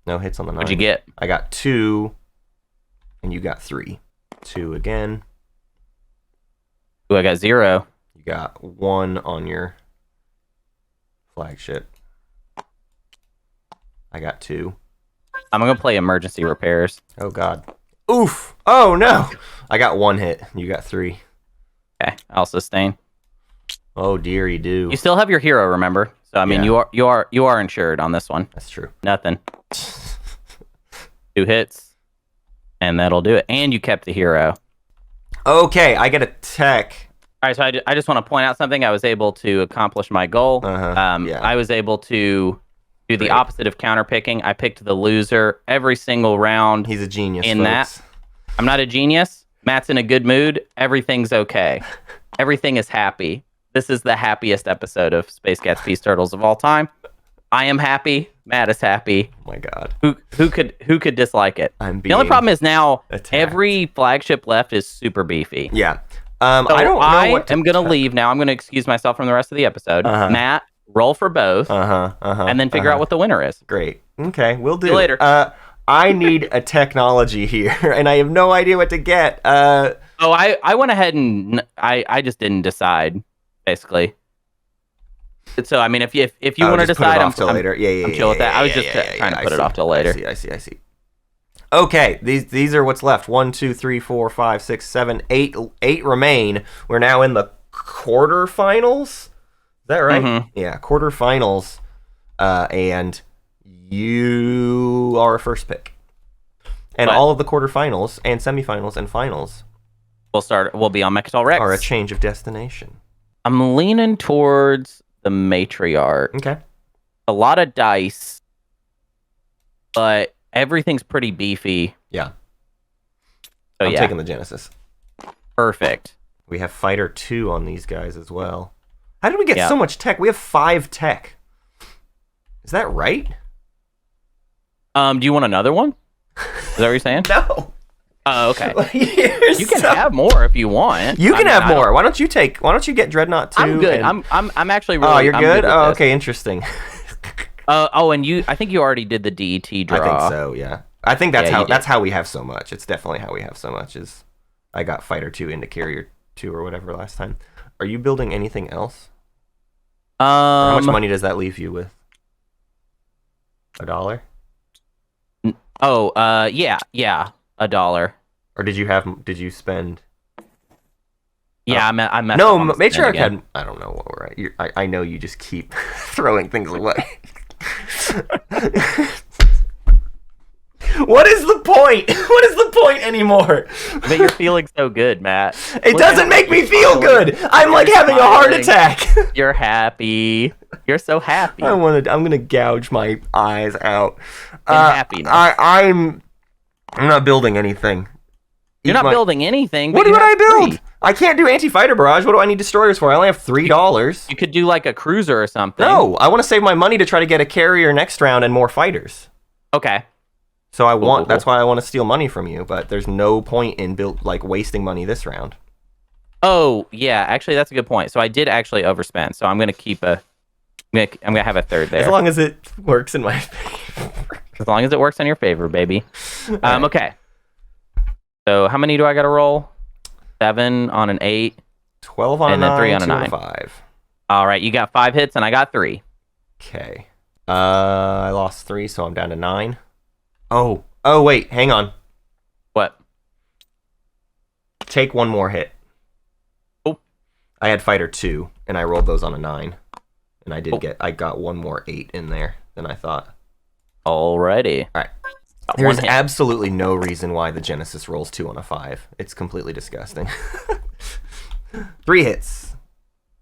No hits on the 9. What'd you get? I got 2, and you got 3. 2 again. Ooh, I got 0. You got 1 on your flagship. I got 2. I'm gonna play emergency repairs. Oh god. Oof! Oh no! I got 1 hit. You got 3. Okay, I'll sustain. Oh dearie do. You still have your hero, remember? So I mean, you are insured on this one. That's true. Nothing. 2 hits, and that'll do it. And you kept the hero. Okay, I get a tech. All right, so I just want to point out something. I was able to accomplish my goal. Yeah. I was able to do the opposite of counter picking. I picked the loser every single round. He's a genius, in folks. that. I'm not a genius. Matt's in a good mood. Everything's okay. Everything is happy. This is the happiest episode of Space Cats Peace Turtles of all time. I am happy. Matt is happy. Oh my god. Who could dislike it? The only problem is now attacked. Every flagship left is super beefy. Yeah. So I don't know what I'm gonna leave now. I'm gonna excuse myself from the rest of the episode. Matt, roll for both. And then figure out what the winner is. Great. Okay, we'll do. See you later. I need a technology here, and I have no idea what to get. I went ahead and I just didn't decide, basically. So I mean, if you want to decide, I'm chill with that. I was just trying to put it off till later. I see. Okay, these are what's left. 1, 2, 3, 4, 5, 6, 7, 8. 8 remain. We're now in the quarterfinals. Is that right? Mm-hmm. Yeah, quarterfinals. And you are a first pick. And all of the quarterfinals and semifinals and finals We'll be on Mechatol Rex. are a change of destination. I'm leaning towards the matriarch. Okay. A lot of dice, but everything's pretty beefy. Yeah. So I'm taking the Genesis. Perfect. We have Fighter 2 on these guys as well. How did we get so much tech? We have 5 tech. Is that right? Do you want another one? Is that what you're saying? No. Oh, okay. You can have more if you want. You can have more. Why don't you get Dreadnought 2? I'm good. I'm actually really. Oh, you're good? Good okay, interesting. And I think you already did the DET draw. I think so, yeah. I think that's how we have so much. It's definitely how we have so much. Is I got fighter 2 into carrier 2 or whatever last time. Are you building anything else? How much money does that leave you with? $1? Yeah, $1. Or did you spend? Yeah, I messed no, up on Matriarch had. I don't know what we're at. I know you just keep throwing things away. What is the point? What is the point anymore? But you're feeling so good, Matt. It doesn't make me feel good. I'm like having a heart attack. You're happy. You're so happy. I'm gonna gouge my eyes out. Happiness. I'm not building anything. You're not building anything. What would I build? I can't do anti-fighter barrage. What do I need destroyers for? I only have $3. You could do like a cruiser or something. No, I want to save my money to try to get a carrier next round and more fighters. Okay. So that's why I want to steal money from you, but there's no point in wasting money this round. Oh, yeah, actually that's a good point. So I did actually overspend. So I'm going to keep I'm going to have a third there. As long as it works in my favor. As long as it works in your favor, baby. Okay. So how many do I got to roll? 7 on an 8. 12 on a 9. And then 3 on a 9. 5. All right, you got 5 hits and I got 3. Okay. I lost 3, so I'm down to 9. Oh, wait, hang on. What? Take one more hit. Oh. I had fighter 2, and I rolled those on a 9. And I got one more 8 in there than I thought. Alrighty. All right. There's absolutely no reason why the Genesis rolls 2 on a 5. It's completely disgusting. 3 hits.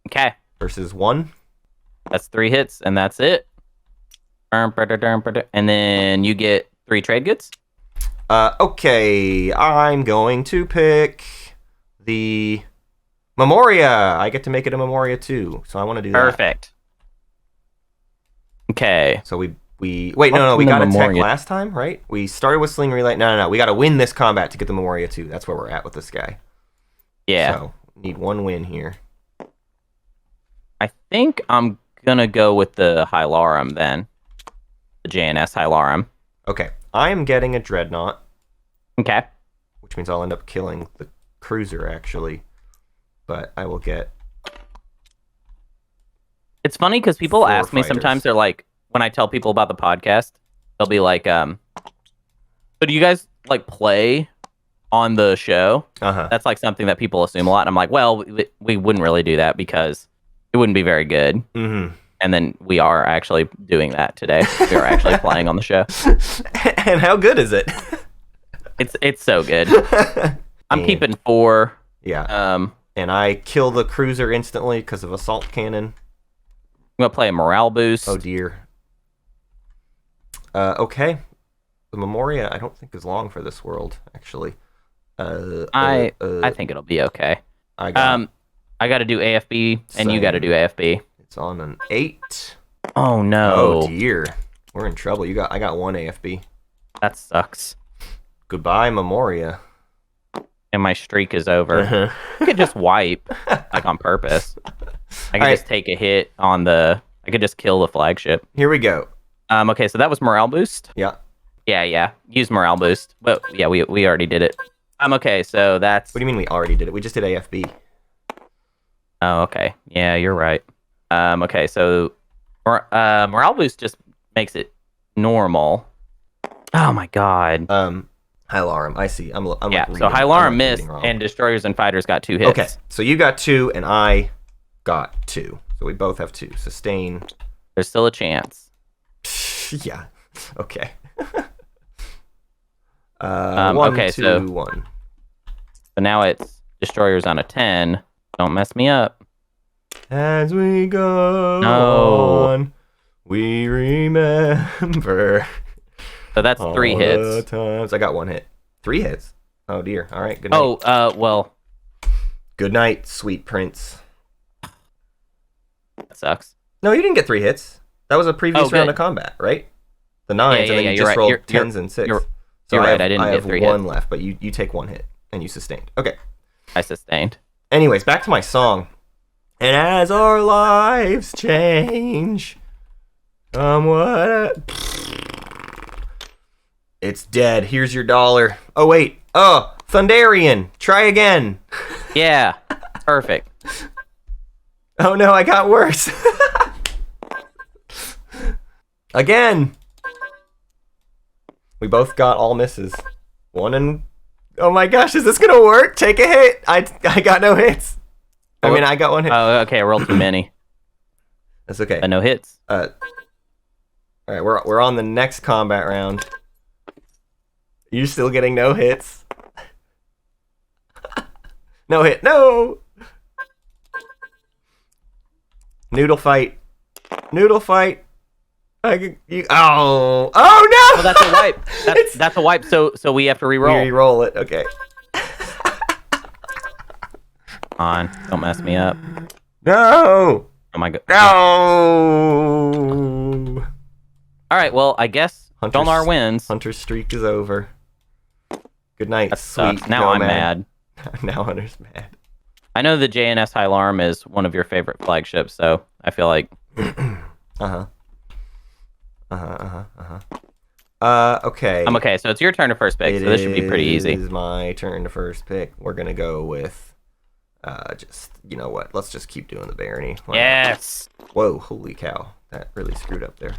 Okay. Versus 1. That's 3 hits, and that's it. And then you get 3 trade goods. Okay, I'm going to pick the Memoria. I get to make it a Memoria too, so I want to do that. Perfect. Okay. So we wait, no, we got a tech last time, right? We started with Sling Relay. No, we got to win this combat to get the Memoria too. That's where we're at with this guy. Yeah. So need one win here. I think I'm gonna go with the Hylarum then. The JNS Hylarum. Okay, I am getting a Dreadnought. Okay. Which means I'll end up killing the cruiser, actually. But I will get... It's funny because people 4 ask me fighters. sometimes, they're like, when I tell people about the podcast, they'll be like, so do you guys, like, play on the show? Uh-huh. That's, like, something that people assume a lot. And I'm like, well, we wouldn't really do that because it wouldn't be very good. Mm-hmm. And then we are actually doing that today. We are actually playing on the show. And how good is it? It's so good. I'm keeping 4. Yeah. And I kill the cruiser instantly because of assault cannon. I'm gonna play a morale boost. Oh dear. Okay. The Memoria I don't think is long for this world, actually. I think it'll be okay. I got to do AFB and you got to do AFB. It's on an 8. Oh no. Oh dear. We're in trouble. I got 1 AFB. That sucks. Goodbye, Memoria. And my streak is over. I could just wipe, like on purpose. I could just take a hit on I could just kill the flagship. Here we go. Okay, so that was morale boost. Yeah. Yeah. Use morale boost. But yeah, we already did it. Okay, so that's... What do you mean we already did it? We just did AFB. Oh, okay. Yeah, you're right. Okay, so morale boost just makes it normal. Oh my god. Hylarum, I see. I'm so Hylarum missed, and destroyers and fighters got 2 hits. Okay, so you got 2, and I got 2. So we both have 2. Sustain. There's still a chance. Yeah. Okay. Okay, 2, 1. So now it's destroyers on a 10. Don't mess me up. As we go on, we remember. So that's 3 hits. Times. I got 1 hit. 3 hits. Oh dear. All right. Good night. Oh, well. Good night, sweet prince. That sucks. No, you didn't get 3 hits. That was a previous round of combat, right? The 9s, and then you just rolled 10s and 6. You're right. I didn't get 3 hits. I have 1 left, but you take 1 hit, and you sustained. Okay. I sustained. Anyways, back to my song. And as our lives change, What? It's dead. Here's your $1. Oh, wait. Oh, Thundarian. Try again. Yeah. Perfect. Oh, no, I got worse. Again. We both got all misses. One and... Oh my gosh, is this gonna work? Take a hit. I got no hits. I mean, I got one hit. Oh, okay. I rolled too many. That's okay. No hits. All right, we're on the next combat round. You're still getting no hits. No hit. No. Noodle fight. Noodle fight. Oh no! Well, that's a wipe. That's a wipe. So we have to re-roll. Re-roll it. Okay. On. Don't mess me up. No. Oh my god. No. All right. Well, I guess Jolnar wins. Hunter's streak is over. Good night, That sweet. sucks. Now I'm mad. Now Hunter's mad. I know the JNS Hylarm is one of your favorite flagships, so I feel like. Okay. I'm okay. So it's your turn to first pick. So this should be pretty easy. It is my turn to first pick. We're gonna go with, just you know what? Let's just keep doing the barony. Yes. Whoa! Holy cow! That really screwed up there.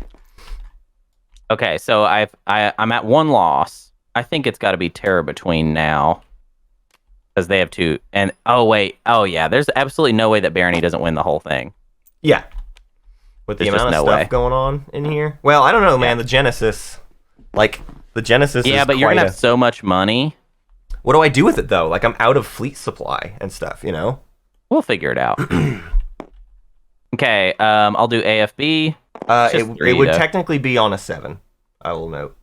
Okay. So I'm at one loss. I think it's got to be Terror Between now, because they have two. And oh wait. Oh yeah. There's absolutely no way that barony doesn't win the whole thing. Yeah. With the amount of stuff going on in here. Well, I don't know, man. The Genesis, the Genesis. Yeah, but you're gonna have so much money. What do I do with it though? Like I'm out of fleet supply and stuff. You know. We'll figure it out. Okay. I'll do AFB. It would technically be on a 7. I will note.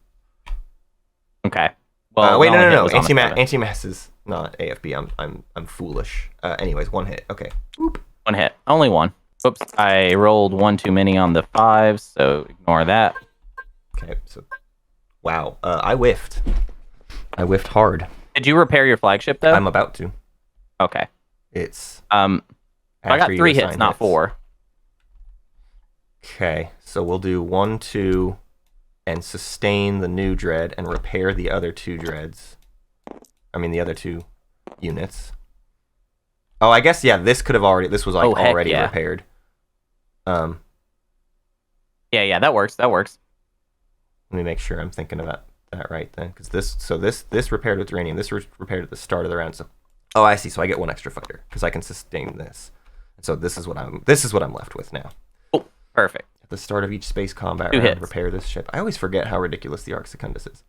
Okay. Well, wait, no. Anti-mass is not AFB. I'm foolish. Anyways, 1 hit. Okay. Oop. 1 hit. Only 1. Oops. I rolled 1 too many on the 5, so ignore that. Okay. So, wow. I whiffed. I whiffed hard. Did you repair your flagship though? I'm about to. Okay. It's. I got 3 hits, not 4. Okay. So we'll do 1, 2. And sustain the new dread and repair the other 2 dreads. I mean, the other 2 units. Oh, I guess, yeah, this could have already... This was, already repaired. Yeah, that works. That works. Let me make sure I'm thinking about that right then. Because this repaired with uranium. This was repaired at the start of the round. So, oh, I see. So I get 1 extra fighter. Because I can sustain this. So this is what I'm left with now. Oh, perfect. At the start of each space combat 2 round, hits. repair this ship. I always forget how ridiculous the Arc Secundus is.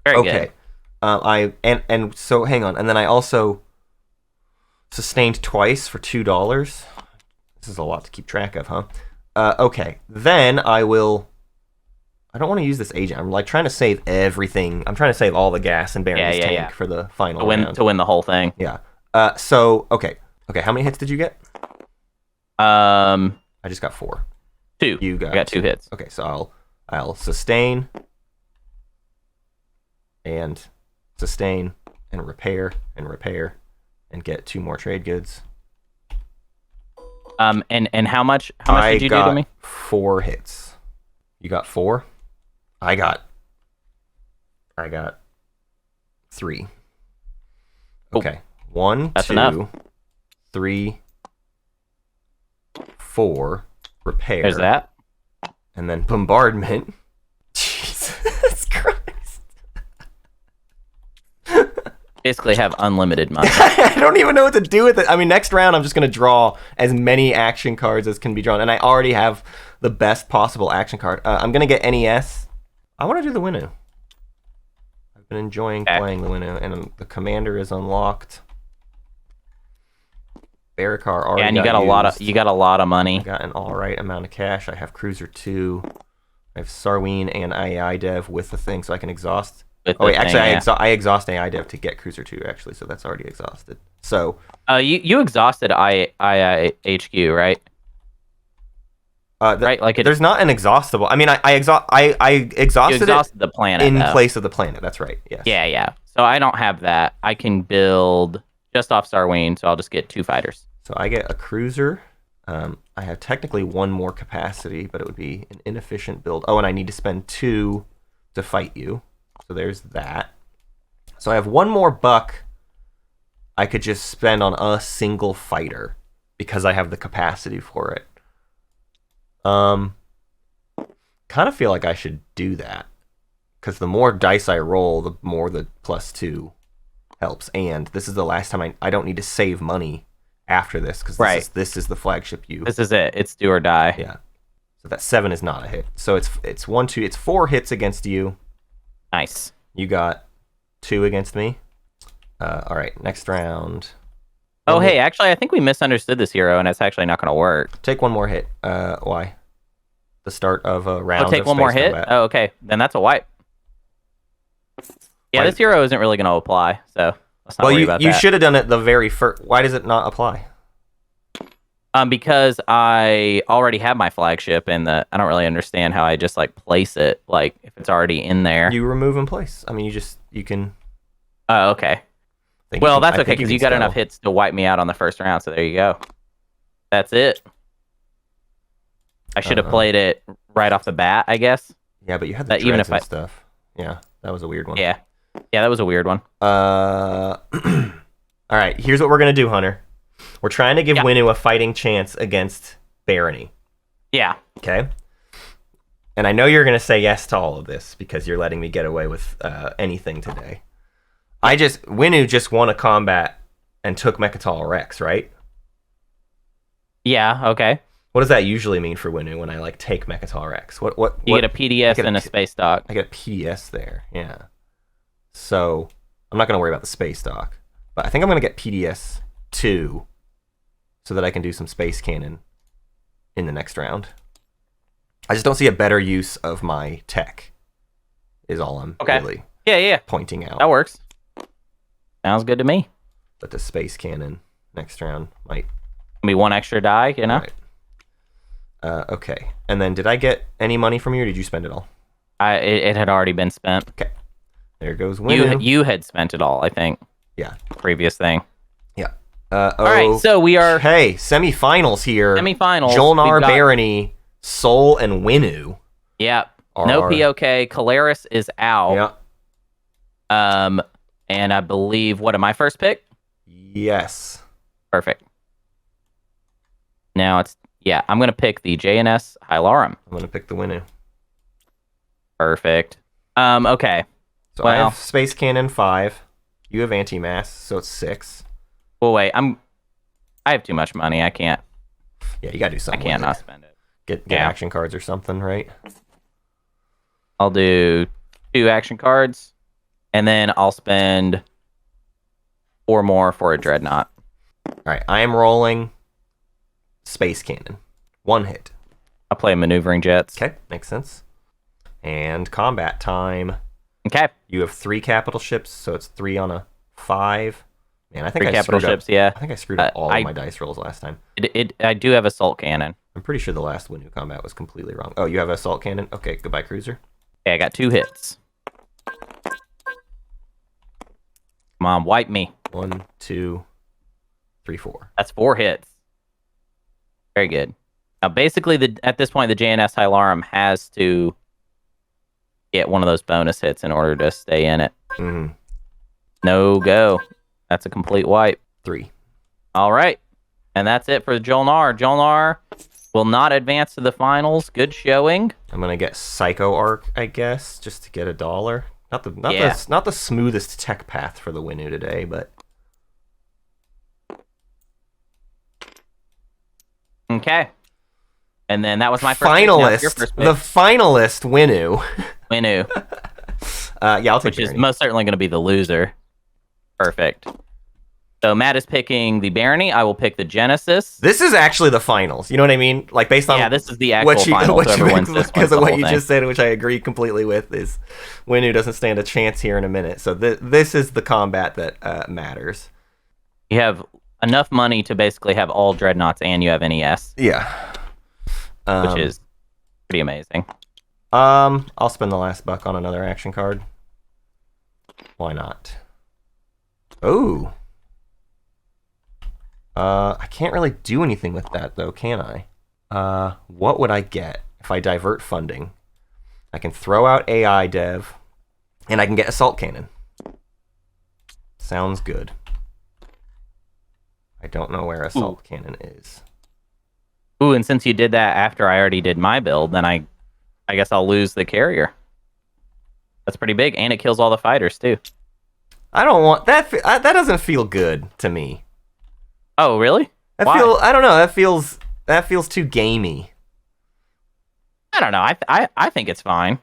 Very good. And so hang on, and then I also sustained twice for $2. This is a lot to keep track of, huh? Okay, then I will. I don't want to use this agent. I'm trying to save everything. I'm trying to save all the gas in Barony's tank for the final round. To win the whole thing. Yeah. So okay. How many hits did you get? I just got 4. 2. You got 2 hits. Okay, so I'll sustain and sustain and repair and get 2 more trade goods. And how much did you do to me? 4 hits. You got 4? I got 3. Okay. 1, That's 2, enough. 3, 4. Repair. There's that. And then bombardment. Jesus Christ. Basically have unlimited money. I don't even know what to do with it. I mean, next round I'm just going to draw as many action cards as can be drawn. And I already have the best possible action card. I'm going to get NES. I want to do the Winnu. I've been enjoying playing the Winnu. And the commander is unlocked. Barakar already and you got a lot of money. I got an alright amount of cash. I have Cruiser 2. I have Sarween and AI Dev with the thing, so I can exhaust. I exhaust AI Dev to get Cruiser 2 actually, so that's already exhausted. So you exhausted IIHQ, right? Right, like there's not an exhaustible. I mean, I exhausted the planet in place of the planet. That's right. Yes. Yeah. So I don't have that. I can build just off Sarween, so I'll just get 2 fighters. So I get a cruiser. I I have technically one more capacity, but it would be an inefficient build. Oh, and I need to spend 2 to fight you. So there's that. So I have one more buck I could just spend on a single fighter because I have the capacity for it. Kind of feel like I should do that because the more dice I roll, the more the +2 helps. And this is the last time I don't need to save money after this because this is the flagship U. This is it. It's do or die. Yeah. So that 7 is not a hit. So it's 1, 2. It's 4 hits against you. Nice. You got 2 against me. All right. Next round. Oh, hey. Actually, I think we misunderstood this hero, and it's actually not going to work. Take one more hit. Why? The start of a round. Oh, take one more hit. Oh, okay. Then that's a wipe. Yeah, this hero isn't really going to apply. So let's not worry about that. You should have done it the very first. Why does it not apply? Because I already have my flagship, and I don't really understand how I just like place it. Like if it's already in there, you remove and place. I mean, you can. Oh, okay. Well, that's okay because you got enough hits to wipe me out on the first round. So there you go. That's it. I should have played it right off the bat, I guess. Yeah, but you had the dreads and stuff. Yeah, that was a weird one. Yeah, that was a weird one. All right, here's what we're gonna do, Hunter. We're trying to give Winnu a fighting chance against Barony. Yeah. Okay. And I know you're gonna say yes to all of this because you're letting me get away with anything today. Winnu just won a combat and took Mechatol Rex, right? Yeah. Okay. What does that usually mean for Winnu when I like take Mechatol Rex? What you get a PDS and a space dock. I get a PDS there, yeah. So I'm not gonna worry about the space dock, but I think I'm gonna get PDS 2 so that I can do some space cannon in the next round. I just don't see a better use of my tech. Is all I'm really pointing out. That works. Sounds good to me. But the space cannon next round might be one extra die, you know. Right. Okay. And then did I get any money from you or did you spend it all? It had already been spent. Okay. There goes Winnu. You had spent it all, I think. Yeah. Previous thing. Yeah. All right, so we are... Hey, semifinals here. Semifinals. Jolnar, Barony, Soul, and Winnu. Yep. No POK. Calaris is out. Yeah. And I believe, what, am I first pick? Yes. Perfect. Now it's... Yeah, I'm going to pick the JNS Hylarum. I'm going to pick the Winnu. Perfect. Okay. So I have Space Cannon 5. You have Anti-Mass, so it's 6. Well, wait. I have too much money. I can't. Yeah, you got to do something. I can't not spend it. Get action cards or something, right? I'll do 2 action cards, and then I'll spend 4 more for a Dreadnought. All right, I am rolling Space Cannon. 1 hit. I'll play Maneuvering Jets. Okay, makes sense. And combat time. Okay. You have 3 capital ships, so it's 3 on a 5. Man, I think 3 capital ships, yeah. I think I screwed up all of my dice rolls last time. I do have Assault Cannon. I'm pretty sure the last Winnu combat was completely wrong. Oh, you have Assault Cannon? Okay, goodbye, Cruiser. Okay, I got 2 hits. Come on, wipe me. 1, 2, 3, 4. That's 4 hits. Very good. Now, basically, at this point, the JNS Hylarum has to get one of those bonus hits in order to stay in it. Mm-hmm. No go. That's a complete wipe. 3. All right. And that's it for Jolnar. Jolnar will not advance to the finals. Good showing. I'm going to get Psycho Arc, I guess, just to get $1. Not the smoothest tech path for the Winnu today, but... Okay. And then that was my first finalist. Pick. First pick. The finalist, Winnu. Winnu. Yeah, I'll take Which is most certainly going to be the loser. Perfect. So Matt is picking the Barony. I will pick the Genesis. This is actually the finals. You know what I mean? Like based on this is the actual finals. Because of what you just said, which I agree completely with, is Winnu doesn't stand a chance here in a minute. So this is the combat that matters. You have enough money to basically have all Dreadnoughts, and you have NES. Yeah. Which is pretty amazing. I'll spend the last buck on another action card. Why not? Oh. I can't really do anything with that, though, can I? What would I get if I divert funding? I can throw out AI dev, and I can get assault cannon. Sounds good. I don't know where assault cannon is. Ooh, and since you did that after I already did my build, then I guess I'll lose the carrier. That's pretty big, and it kills all the fighters too. I don't want that. That doesn't feel good to me. Oh, really? Why? I don't know. That feels too gamey. I don't know. I think it's fine.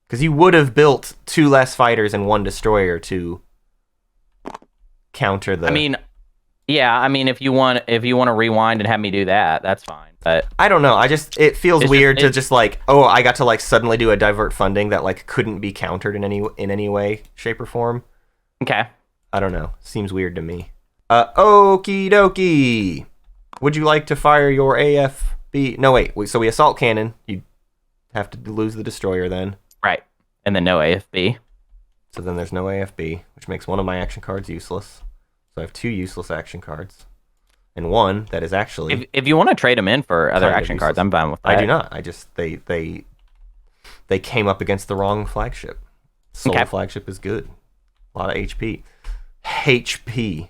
Because you would have built 2 less fighters and 1 destroyer to counter the. I mean, yeah. I mean, if you want to rewind and have me do that, that's fine. But I don't know. It feels weird to just like, oh, I got to like suddenly do a divert funding that like couldn't be countered in any way, shape, or form. Okay. I don't know. Seems weird to me. Okie dokie. Would you like to fire your AFB? No, wait. So we assault cannon. You have to lose the destroyer then. Right. And then no AFB. So then there's no AFB, which makes one of my action cards useless. So I have 2 useless action cards. And 1 that is actually... If you want to trade them in for other action cards, I'm fine with that. I do not. I just... They came up against the wrong flagship. Soul flagship is good. A lot of HP. HP,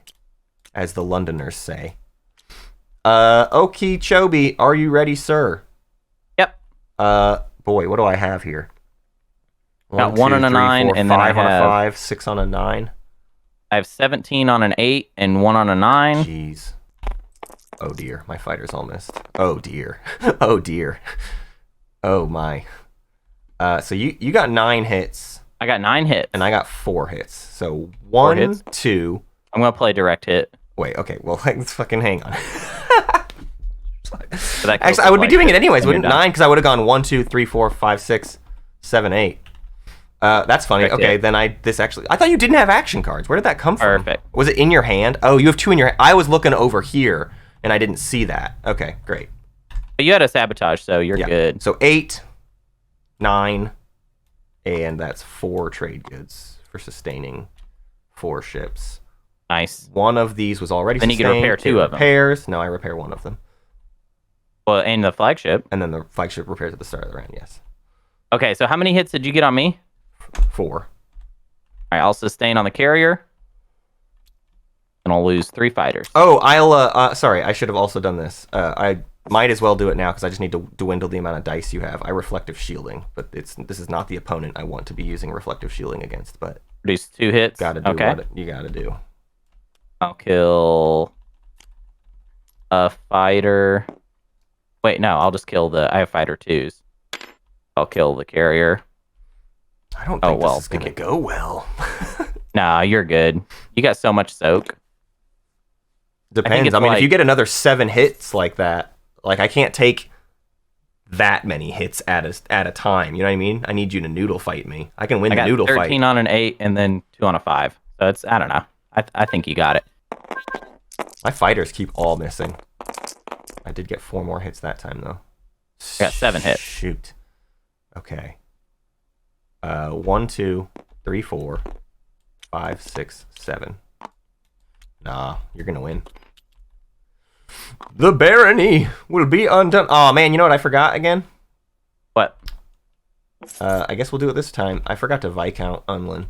as the Londoners say. Okie Chobi, are you ready, sir? Yep. Boy, what do I have here? Got 1 on a 9, and then I have 5 on a 5, 6 on a 9. I have 17 on an 8 and 1 on a 9. Jeez. Oh dear, my fighters all missed. Oh dear. Oh dear. Oh my. So you got 9 hits. I got 9 hits. And I got 4 hits. So 1, hits? 2. I'm gonna play direct hit. Wait, okay, well let's fucking hang on. So actually, I would be doing it anyways, wouldn't 9? Because I would have gone 1, 2, 3, 4, 5, 6, 7, 8. That's funny. Direct okay, hit. then I thought you didn't have action cards. Where did that come from? Perfect. Was it in your hand? Oh, you have 2 in your hand. I was looking over here, and I didn't see that. Okay, great. But you had a sabotage, so you're good. So 8, 9, and that's 4 trade goods for sustaining 4 ships. Nice. 1 of these was already then sustained. You can repair 2 of them. Repairs. No, I repair 1 of them. Well, and the flagship. And then the flagship repairs at the start of the round, yes. Okay, so how many hits did you get on me? 4. All right, I'll sustain on the carrier. And I'll lose 3 fighters. Oh, sorry, I should have also done this. I might as well do it now because I just need to dwindle the amount of dice you have. I reflective shielding, but this is not the opponent I want to be using reflective shielding against, but... Reduce 2 hits? Gotta do what you gotta do. I'll kill a fighter. Wait, no, I'll just kill I have fighter 2s. I'll kill the carrier. I don't think this is gonna go well. Nah, you're good. You got so much soak. Depends. I mean, if you get another 7 hits like that, like I can't take that many hits at a time. You know what I mean? I need you to noodle fight me. I can win the noodle fight. 13 on an 8 and then 2 on a 5. So it's, I don't know. I think you got it. My fighters keep all missing. I did get 4 more hits that time though. I got 7 hits. Shoot. Okay. 1, 2, 3, 4, 5, 6, 7. Nah, you're gonna win. The barony will be undone. Oh man, you know what I forgot again? What? I guess we'll do it this time. I forgot to Viscount Unlin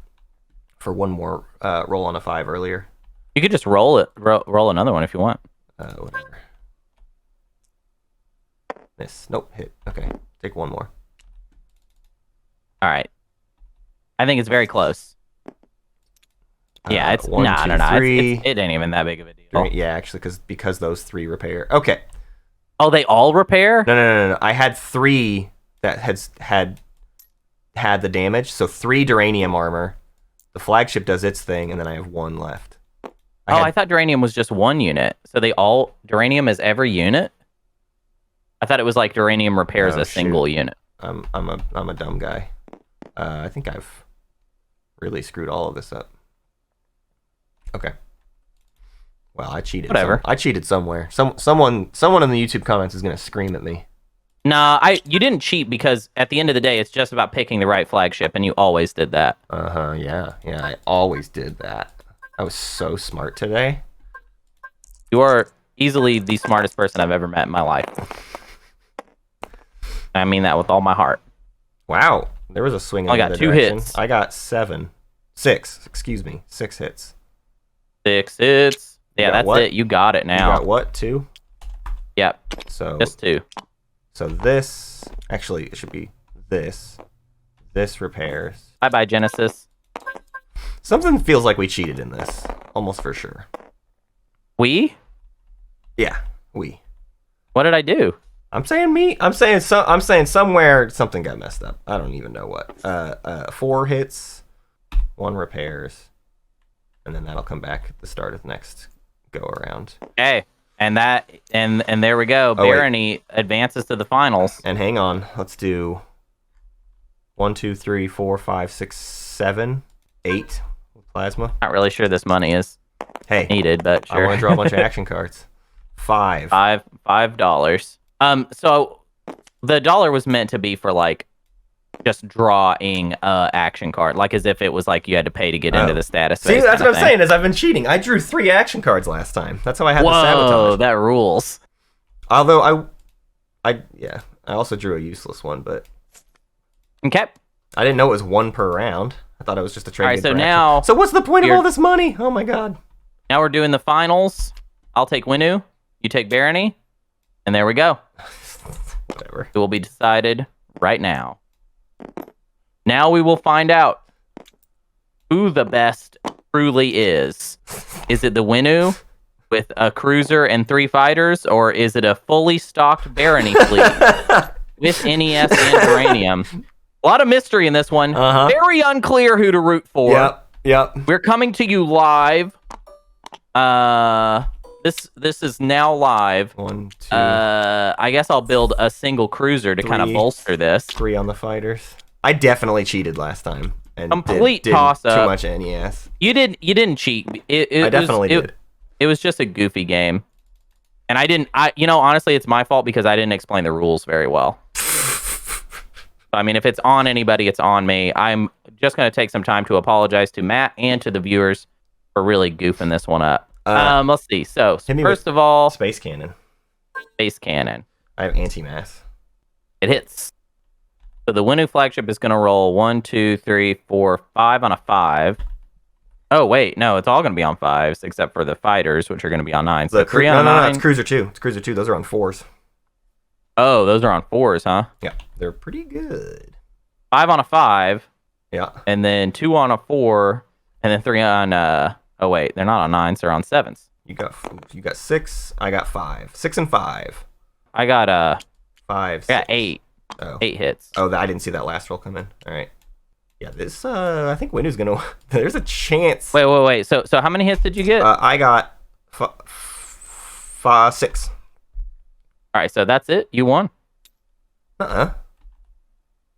for 1 more roll on a 5 earlier. You could just roll it. Roll another one if you want. Whatever. Miss. Nope, hit. Okay, take 1 more. All right. I think it's very close. Yeah, it's 1, 2, 3. It ain't even that big of a deal. Yeah, actually, because those 3 repair. Okay. Oh, they all repair? No. I had 3 that had the damage. So 3 Duranium armor. The flagship does its thing, and then I have 1 left. I thought Duranium was just 1 unit. So Duranium is every unit? I thought it was like Duranium repairs a single unit. I'm a dumb guy. I think I've really screwed all of this up. Okay. Well, I cheated. Whatever. I cheated somewhere. Someone in the YouTube comments is gonna scream at me. Nah, you didn't cheat because at the end of the day, it's just about picking the right flagship, and you always did that. Yeah, I always did that. I was so smart today. You are easily the smartest person I've ever met in my life. I mean that with all my heart. Wow, there was a swing in I the got other 2 direction. hits. I got 6. Excuse me, 6 hits. 6 hits. Yeah, that's what? it. You got it now. You got what? 2? Yep. So just 2. So this actually it should be this. This repairs. Bye, Genesis. Something feels like we cheated in this, almost for sure. We? Yeah, we. What did I do? I'm saying me. I'm saying somewhere something got messed up. I don't even know what. 4 hits, 1 repairs, and then that'll come back at the start of the next go around. Okay, and there we go. Barony advances to the finals. And hang on, let's do 1, 2, 3, 4, 5, 6, 7, 8 with plasma. Not really sure this money is needed, but sure. I want to draw a bunch of action cards. 5. $5. So the dollar was meant to be for like just drawing action card, like as if it was like you had to pay to get into the status. See, that's what I'm saying. Is I've been cheating. I drew 3 action cards last time. That's how I had the sabotage. Whoa, that rules. Although I also drew a useless one, but okay. I didn't know it was 1 per round. I thought it was just a trade. All right, so now. So what's the point of all this money? Oh my god. Now we're doing the finals. I'll take Winu. You take Barony. And there we go. Whatever. It will be decided right now. Now we will find out who the best truly is. Is it the Winu with a cruiser and 3 fighters, or is it a fully stocked Barony fleet with NES and uranium? A lot of mystery in this one. Very unclear who to root for. Yep. We're coming to you live. This is now live. 1, 2. I guess I'll build a single cruiser to kind of bolster this. 3 on the fighters. I definitely cheated last time and complete did toss up. Too much NES. You didn't cheat. I definitely did. It was just a goofy game, and honestly, it's my fault because I didn't explain the rules very well. I mean, if it's on anybody, it's on me. I'm just going to take some time to apologize to Matt and to the viewers for really goofing this one up. Let's see. So, first of all... Space Cannon. Space Cannon. I have anti-mass. It hits. So the Winu Flagship is going to roll 1, 2, 3, 4, 5 on a 5. Oh, wait. No, it's all going to be on 5s, except for the fighters, which are going to be on 9s. So 3 on 9. No, it's Cruiser 2. It's Cruiser 2. Those are on 4s. Oh, those are on 4s, huh? Yeah, they're pretty good. 5 on a 5. Yeah. And then 2 on a 4, and then 3 on oh wait, they're not on 9s, they're on 7s. You got 6, I got 5. 6 and 5. I got 5. 6. I got 8. Oh. 8 hits. Oh, I didn't see that last roll come in. All right. Yeah, this I think Winu's gonna. There's a chance. Wait. So how many hits did you get? I got 6. All right, so that's it. You won. What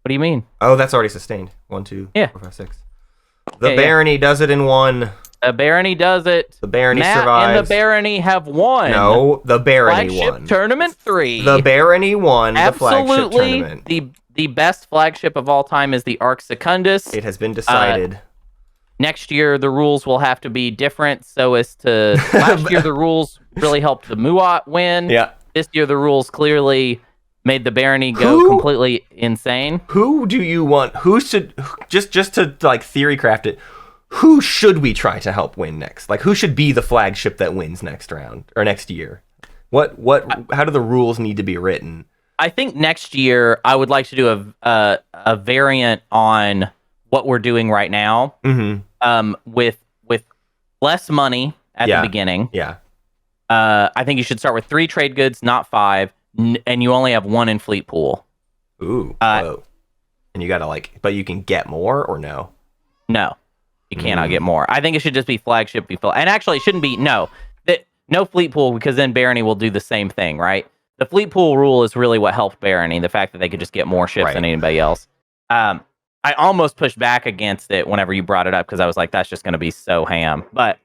do you mean? Oh, that's already sustained. 1, 2, 4, 5, 6. The Barony does it in 1. The Barony does it. The Barony Matt survives. and the Barony have won. No, the Barony won. Flagship Tournament 3. The Barony won Absolutely, the Flagship Tournament. The best flagship of all time is the Arc Secundus. It has been decided. Next year, the rules will have to be different so as to... Last year, the rules really helped the Muat win. Yeah. This year, the rules clearly made the Barony go completely insane. Who do you want? Who should... Just to, like, theory craft it, who should we try to help win next? Like, who should be the flagship that wins next round or next year? How do the rules need to be written? I think next year I would like to do a variant on what we're doing right now. Mm-hmm. With less money at the beginning. Yeah. I think you should start with 3 trade goods, not 5, and you only have 1 in fleet pool. Ooh. Whoa. And you gotta but you can get more or no? No. You cannot get more. I think it should just be flagship, and actually it shouldn't be no fleet pool, because then Barony will do the same thing, right? The fleet pool rule is really what helped Barony, the fact that they could just get more ships than anybody else. I almost pushed back against it whenever you brought it up, because I was like, that's just going to be so ham. But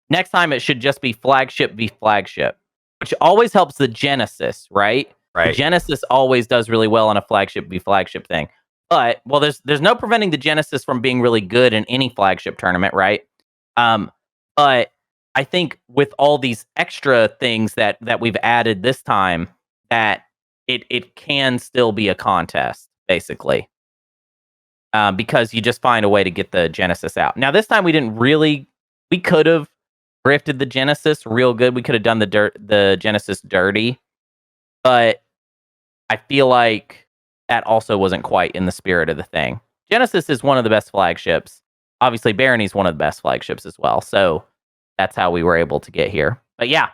next time it should just be flagship v flagship, which always helps the Genesis, right? Right. The Genesis always does really well on a flagship v flagship thing. But, well, there's no preventing the Genesis from being really good in any flagship tournament, right? But I think with all these extra things that we've added this time, that it can still be a contest, basically. Because you just find a way to get the Genesis out. Now, this time we could have grifted the Genesis real good. We could have done the Genesis dirty, but I feel like that also wasn't quite in the spirit of the thing. Genesis is one of the best flagships. Obviously, Barony's one of the best flagships as well. So that's how we were able to get here. But yeah,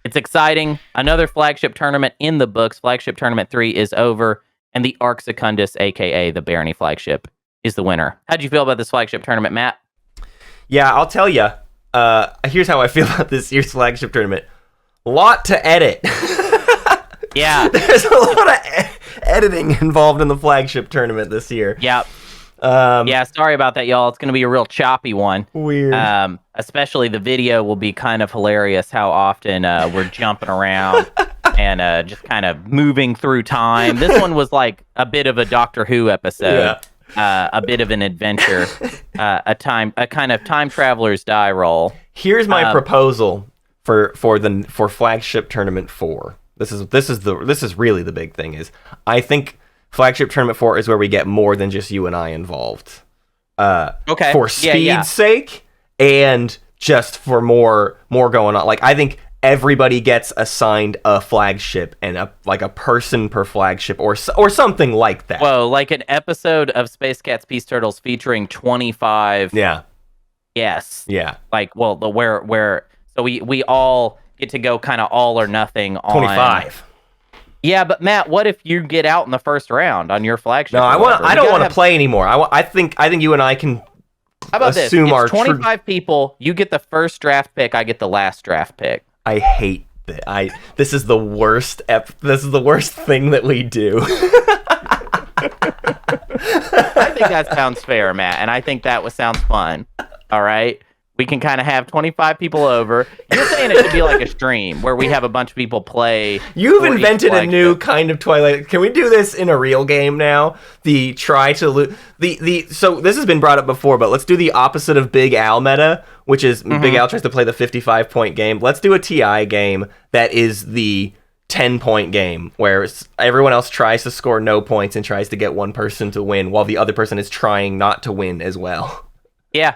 it's exciting. Another flagship tournament in the books. Flagship Tournament 3 is over. And the Arc Secundus, a.k.a. the Barony flagship, is the winner. How'd you feel about this flagship tournament, Matt? Yeah, I'll tell you. Here's how I feel about this year's flagship tournament. Lot to edit. Yeah. There's a lot of editing involved in the flagship tournament this year. Yep. Yeah, sorry about that, y'all. It's going to be a real choppy one. Weird. Especially the video will be kind of hilarious how often we're jumping around. And just kind of moving through time. This one was like a bit of a Doctor Who episode, a bit of an adventure, a kind of time traveler's die roll. Here's my proposal for Flagship Tournament 4. This is really the big thing. Is I think Flagship Tournament 4 is where we get more than just you and I involved. Okay. For speed's sake, and just for more going on. Like I think everybody gets assigned a flagship and a person per flagship or something like that. Whoa, like an episode of Space Cats Peace Turtles featuring 25. Yeah. Yes. Yeah. Like, well, so we all get to go kind of all or nothing on 25. Yeah, but Matt, what if you get out in the first round on your flagship? No, I don't want to play anymore. I think you and I can How about assume this? our It's 25 people, you get the first draft pick, I get the last draft pick. I hate that. This is the worst. This is the worst thing that we do. I think that sounds fair, Matt, and I think that sounds fun. All right, we can kind of have 25 people over. You're saying it should be like a stream where we have a bunch of people play. You've invented a new kind of Twilight. Can we do this in a real game now? The try to lose. So this has been brought up before, but let's do the opposite of Big Al meta, which is Big Al tries to play the 55-point game. Let's do a TI game that is the 10-point game, where everyone else tries to score no points and tries to get one person to win, while the other person is trying not to win as well. Yeah.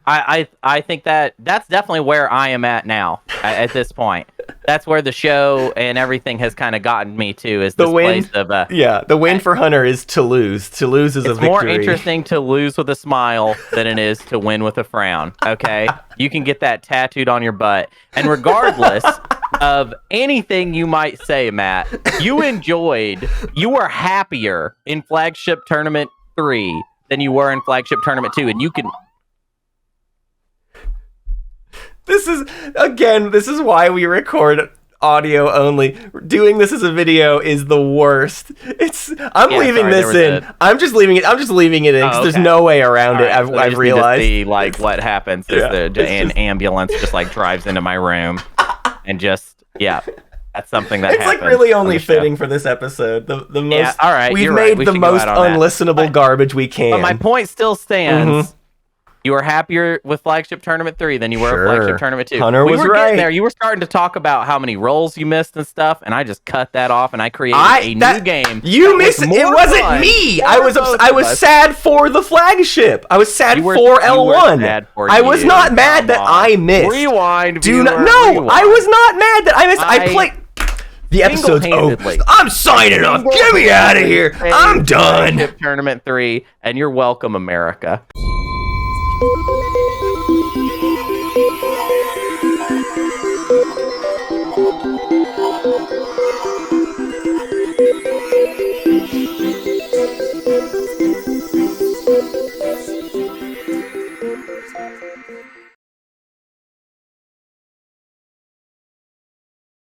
I think that's definitely where I am at now at this point. That's where the show and everything has kind of gotten me to, is this place of the win for Hunter is to lose. To lose is a victory. It's more interesting to lose with a smile than it is to win with a frown. Okay, you can get that tattooed on your butt, and regardless of anything you might say, Matt, you were happier in Flagship Tournament 3 than you were in Flagship Tournament 2, and you can. This is why we record audio only. Doing this as a video is the worst. I'm leaving this in. I'm just leaving it in because there's no way around it. So I've realized. Need to see like what happens is an ambulance just like drives into my room and just that's something that happens. It's like really only fitting for this episode. The most. All right. We've made the most unlistenable garbage we can. But my point still stands. You were happier with Flagship Tournament 3 than you were with Flagship Tournament 2. Hunter was right. There. You were starting to talk about how many rolls you missed and stuff, and I just cut that off, and I created a new game. You missed it. It wasn't me. I was sad for the flagship. I was sad for L1. I was not mad that I missed. Rewind. I was not mad that I missed. I played. The episode's over. I'm signing off. Get me out of here. I'm done. Flagship Tournament 3, and you're welcome, America.